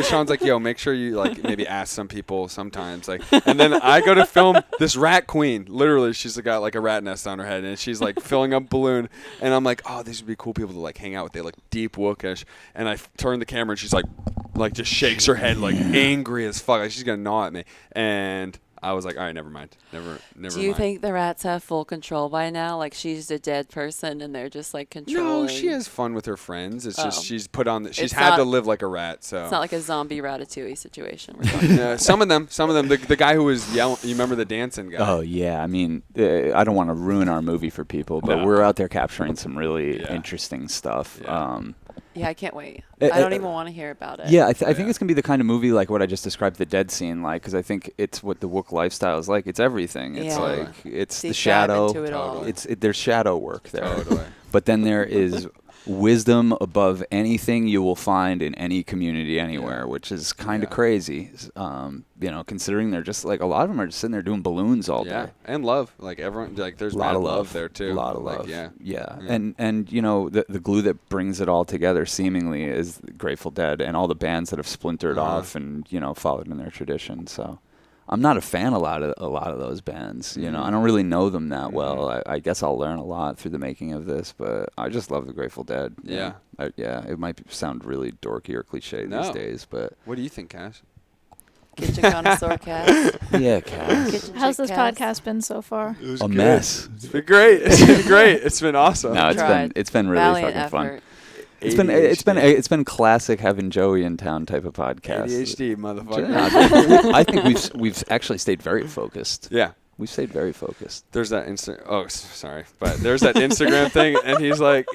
Speaker 1: Sean's like, yo, make sure you like maybe ask some people sometimes. Like, and then I go to film this rat queen. Literally, she's got like a rat nest on her head, and she's like filling up a balloon. And I'm like, oh, these would be cool people to like hang out with. They look deep wookish. And I turn the camera, and she's like just shakes her head like angry as fuck. Like she's gonna gnaw at me. And I was like, all right, never mind. Never
Speaker 3: Do you think the rats have full control by now? Like she's a dead person and they're just like controlling?
Speaker 1: No, she has fun with her friends. It's just she's put on. She's
Speaker 3: It's
Speaker 1: had
Speaker 3: not-
Speaker 1: to live like a rat. So
Speaker 3: It's not like a zombie Ratatouille situation. We're talking
Speaker 1: some of them. The guy who was yelling. You remember the dancing guy?
Speaker 2: Oh yeah, I mean, I don't want to ruin our movie for people, but we're out there capturing some really interesting stuff.
Speaker 1: Yeah.
Speaker 3: Yeah, I can't wait. I don't even want to hear about it.
Speaker 2: Yeah, I think it's gonna be the kind of movie like what I just described, the dead scene, like, because I think it's what the Wook lifestyle is like. It's everything. It's
Speaker 3: Yeah.
Speaker 2: like it's
Speaker 3: Deep
Speaker 2: the
Speaker 3: dive
Speaker 2: shadow.
Speaker 3: into it all.
Speaker 2: There's shadow work there.
Speaker 1: Totally.
Speaker 2: But then there is wisdom above anything you will find in any community anywhere, which is kind of crazy. Considering they're just like a lot of them are just sitting there doing balloons all day.
Speaker 1: And love, like everyone, like there's
Speaker 2: A lot
Speaker 1: mad
Speaker 2: of
Speaker 1: love there too.
Speaker 2: A lot of
Speaker 1: like,
Speaker 2: love.
Speaker 1: Yeah.
Speaker 2: And the glue that brings it all together seemingly is the Grateful Dead and all the bands that have splintered off and followed in their tradition. So I'm not a fan of a lot of those bands. I don't really know them that well. I guess I'll learn a lot through the making of this, but I just love the Grateful Dead.
Speaker 1: Yeah.
Speaker 2: It might sound really dorky or cliche these days, but
Speaker 1: what do you think, Cash?
Speaker 3: Kitchen connoisseur Cass.
Speaker 2: yeah, Cass.
Speaker 4: How's this podcast been so far?
Speaker 1: It was
Speaker 2: A
Speaker 1: good.
Speaker 2: mess.
Speaker 1: It's been great. It's been great. It's been awesome.
Speaker 2: No,
Speaker 3: Tried.
Speaker 2: it's been really
Speaker 3: Valiant
Speaker 2: fucking fun.
Speaker 3: effort.
Speaker 2: It's been classic having Joey in town type of podcast.
Speaker 1: ADHD, motherfucker.
Speaker 2: I think we've actually stayed very focused.
Speaker 1: Yeah.
Speaker 2: We've stayed very focused.
Speaker 1: There's that sorry, but there's that Instagram thing, and he's like,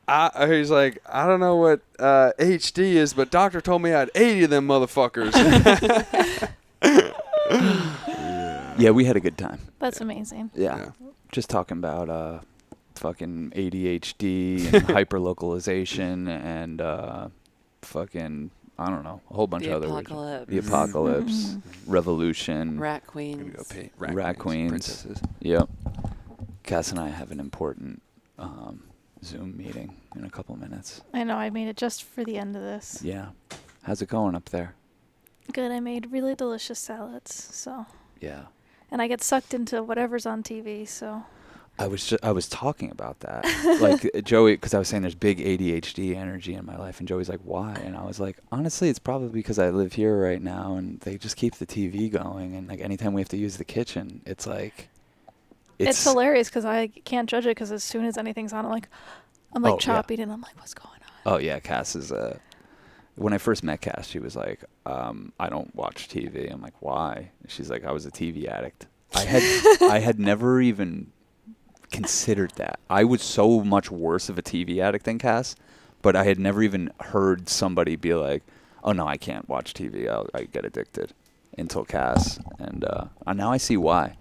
Speaker 1: I don't know what HD is, but doctor told me I had 80 of them motherfuckers.
Speaker 2: Yeah, we had a good time.
Speaker 4: That's amazing.
Speaker 2: Yeah. Just talking about fucking ADHD and hyperlocalization and fucking, I don't know, a whole bunch
Speaker 3: The
Speaker 2: of other
Speaker 3: apocalypse.
Speaker 2: The apocalypse, revolution,
Speaker 3: Rat queens.
Speaker 1: Gonna go pay
Speaker 2: rat queens.
Speaker 1: princesses.
Speaker 2: Yep. Cass and I have an important Zoom meeting in a couple minutes.
Speaker 4: I know, I made it just for the end of this.
Speaker 2: Yeah. How's it going up there?
Speaker 4: Good, I made really delicious salads, so.
Speaker 2: Yeah.
Speaker 4: And I get sucked into whatever's on TV, so.
Speaker 2: I was talking about that, like Joey, because I was saying there's big ADHD energy in my life, and Joey's like, why? And I was like, honestly, it's probably because I live here right now, and they just keep the TV going, and like anytime we have to use the kitchen, it's like,
Speaker 4: It's hilarious because I can't judge it because as soon as anything's on, I'm like chopping and I'm like, what's going on?
Speaker 2: Oh yeah, Cass is when I first met Cass, she was like, I don't watch TV. I'm like, why? She's like, I was a TV addict. I had never even considered that. I was so much worse of a TV addict than Cass, but I had never even heard somebody be like, oh no, I can't watch TV. I get addicted until Cass. And now I see why.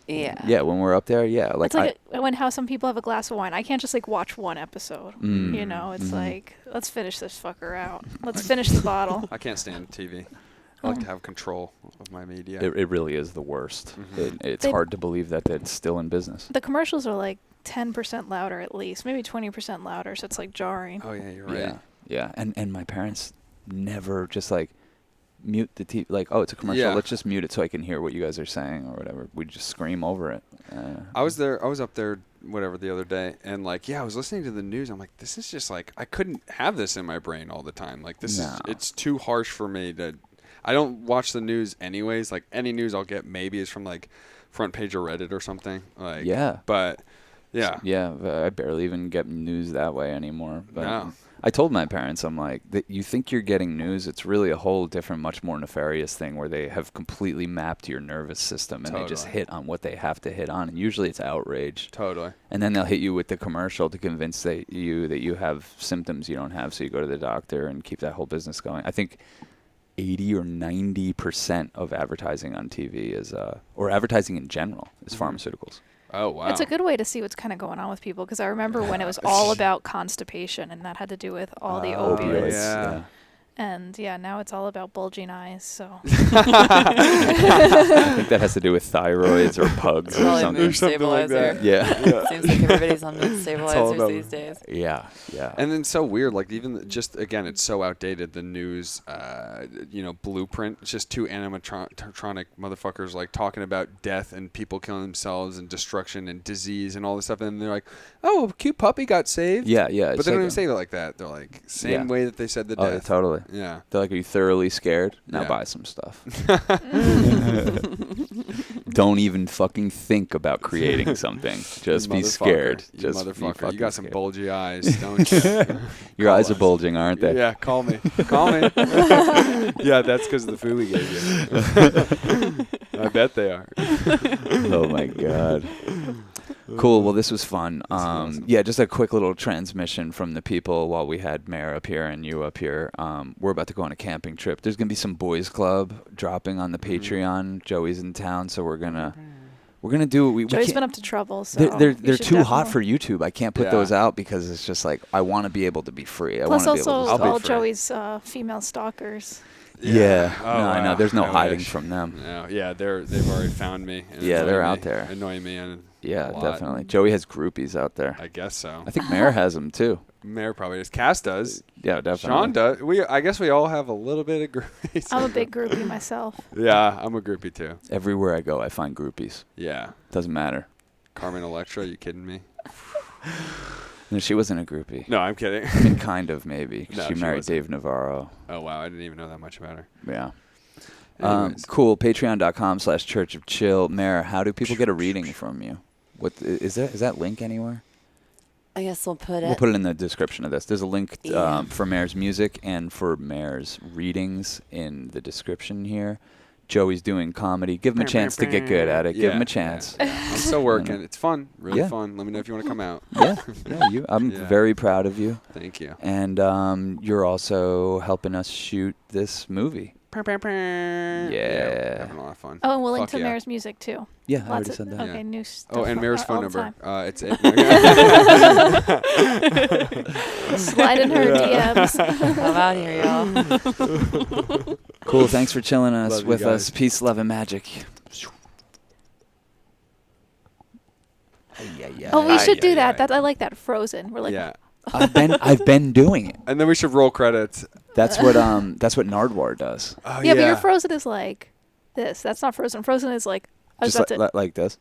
Speaker 3: Yeah.
Speaker 2: Yeah, when we're up there, yeah.
Speaker 4: It's like when how some people have a glass of wine. I can't just like watch one episode. It's like, let's finish this fucker out. Let's finish the bottle.
Speaker 1: I can't stand TV. I like to have control of my media.
Speaker 2: It really is the worst. It's hard to believe that it's still in business.
Speaker 4: The commercials are like 10% louder at least, maybe 20% louder, so it's like jarring.
Speaker 1: Oh yeah, you're right.
Speaker 2: Yeah. And my parents never just like mute the TV. Like, oh, it's a commercial.
Speaker 1: Yeah.
Speaker 2: Let's just mute it so I can hear what you guys are saying or whatever. We just scream over it.
Speaker 1: I was up there, whatever, the other day, and like, I was listening to the news. I'm like, this is just like, I couldn't have this in my brain all the time. Like, it's too harsh for me to. I don't watch the news anyways. Like, any news I'll get maybe is from like front page of Reddit or something. Like,
Speaker 2: yeah.
Speaker 1: But yeah.
Speaker 2: Yeah, I barely even get news that way anymore. But
Speaker 1: No.
Speaker 2: I told my parents, I'm like, that you think you're getting news, it's really a whole different, much more nefarious thing where they have completely mapped your nervous system and they just hit on what they have to hit on. And usually it's outrage.
Speaker 1: Totally.
Speaker 2: And then they'll hit you with the commercial to convince that you have symptoms you don't have, so you go to the doctor and keep that whole business going. I think 80 or 90% of advertising on TV is, or advertising in general, is pharmaceuticals.
Speaker 1: Oh, wow.
Speaker 4: It's a good way to see what's kind of going on with people, because I remember when it was all about constipation, and that had to do with all the opioids.
Speaker 1: Yeah.
Speaker 4: And now it's all about bulging eyes. So
Speaker 2: I think that has to do with thyroids or pugs or
Speaker 3: Probably
Speaker 2: something.
Speaker 3: mood stabilizer.
Speaker 2: Yeah.
Speaker 3: Seems like everybody's on mood stabilizers these days.
Speaker 2: Yeah.
Speaker 1: And then so weird, like even just, again, it's so outdated, the news, blueprint. It's just two animatronic motherfuckers like talking about death and people killing themselves and destruction and disease and all this stuff. And they're like, oh, a cute puppy got saved.
Speaker 2: Yeah.
Speaker 1: But they don't even say it like that. They're like, same way that they said the
Speaker 2: Oh,
Speaker 1: death.
Speaker 2: totally.
Speaker 1: Yeah.
Speaker 2: They're like, are you thoroughly scared? Now
Speaker 1: Yeah.
Speaker 2: buy some stuff. Don't even fucking think about creating something. Just be scared.
Speaker 1: You
Speaker 2: Just
Speaker 1: motherfucker. You got some
Speaker 2: scared.
Speaker 1: bulgy eyes, don't you?
Speaker 2: Your eyes are bulging, aren't they?
Speaker 1: Yeah, call me. Yeah, that's because of the food we gave you. I bet they are.
Speaker 2: Oh my god. Cool. Well, this was fun.
Speaker 1: Awesome.
Speaker 2: Yeah, just a quick little transmission from the people while we had Mare up here and you up here. We're about to go on a camping trip. There's gonna be some boys club dropping on the Patreon. Joey's in town, so we're gonna do. We
Speaker 4: Joey's
Speaker 2: can't-
Speaker 4: been up to trouble. So
Speaker 2: they're
Speaker 4: you should
Speaker 2: too hot for
Speaker 4: definitely-
Speaker 2: YouTube. I can't put
Speaker 1: Yeah.
Speaker 2: those out because it's just like I want to be able to be free. I
Speaker 4: Plus,
Speaker 2: want to be able
Speaker 4: also
Speaker 2: to stop.
Speaker 4: all
Speaker 1: free.
Speaker 4: Joey's female stalkers.
Speaker 2: Yeah.
Speaker 1: Oh,
Speaker 2: No, I know.
Speaker 1: wow.
Speaker 2: There's no
Speaker 1: I
Speaker 2: hiding
Speaker 1: wish.
Speaker 2: from them.
Speaker 1: No, yeah, they've already found me. And
Speaker 2: Yeah, they're
Speaker 1: annoying
Speaker 2: out
Speaker 1: me-
Speaker 2: there.
Speaker 1: Annoying me and
Speaker 2: Yeah,
Speaker 1: a lot.
Speaker 2: definitely. Joey has groupies out there.
Speaker 1: I guess so.
Speaker 2: I think Mare has them too.
Speaker 1: Mayor probably does. Cass does.
Speaker 2: Yeah, definitely.
Speaker 1: Sean does. I guess we all have a little bit of groupies.
Speaker 4: I'm a big groupie myself.
Speaker 1: Yeah, I'm a groupie too.
Speaker 2: Everywhere I go, I find groupies.
Speaker 1: Yeah.
Speaker 2: Doesn't matter.
Speaker 1: Carmen Electra, you kidding me?
Speaker 2: No, she wasn't a groupie.
Speaker 1: No, I'm kidding.
Speaker 2: I mean, kind of, maybe.
Speaker 1: No,
Speaker 2: she
Speaker 1: she
Speaker 2: married
Speaker 1: wasn't.
Speaker 2: Dave Navarro.
Speaker 1: Oh, wow. I didn't even know that much about her.
Speaker 2: Yeah.
Speaker 1: Anyways.
Speaker 2: Cool. Patreon.com/Church of Chill. Mare, how do people get a reading from you? What is that link anywhere?
Speaker 3: I guess we'll put
Speaker 2: We'll
Speaker 3: it.
Speaker 2: put it in the description of this. There's a link
Speaker 3: Yeah.
Speaker 2: for Mare's music and for Mare's readings in the description here. Joey's doing comedy. Give him a chance to get good at it. Give him a chance.
Speaker 1: Yeah. I'm still working. It's fun. Really
Speaker 2: Yeah.
Speaker 1: fun. Let me know if you want to come out.
Speaker 2: Yeah. I'm
Speaker 1: Yeah.
Speaker 2: very proud of you.
Speaker 1: Thank you.
Speaker 2: And you're also helping us shoot this movie.
Speaker 1: Yeah.
Speaker 2: Yeah.
Speaker 1: Having a lot of fun.
Speaker 4: Oh, and we'll link
Speaker 1: Fuck
Speaker 4: to
Speaker 1: yeah.
Speaker 4: Mare's music too.
Speaker 2: Yeah, I
Speaker 4: Lots
Speaker 2: already
Speaker 4: of,
Speaker 2: said that.
Speaker 4: okay,
Speaker 1: Yeah.
Speaker 4: new stuff.
Speaker 1: Oh, and Mare's phone
Speaker 4: all the
Speaker 1: number.
Speaker 4: time.
Speaker 1: It's it.
Speaker 4: Slide in her DMs.
Speaker 3: I'm out here, y'all.
Speaker 2: Cool. Thanks for chilling
Speaker 1: Love
Speaker 2: us
Speaker 1: you
Speaker 2: with
Speaker 1: guys.
Speaker 2: us. Peace, love, and magic.
Speaker 4: Oh, we should do that. That I like that. Frozen. We're like,
Speaker 1: Yeah.
Speaker 2: I've been doing it.
Speaker 1: And then we should roll credits.
Speaker 2: That's what Nardwar does.
Speaker 1: Oh,
Speaker 4: yeah, but your Frozen is like this. That's not Frozen. Frozen is like, I was
Speaker 2: Just
Speaker 4: about to.
Speaker 2: like this.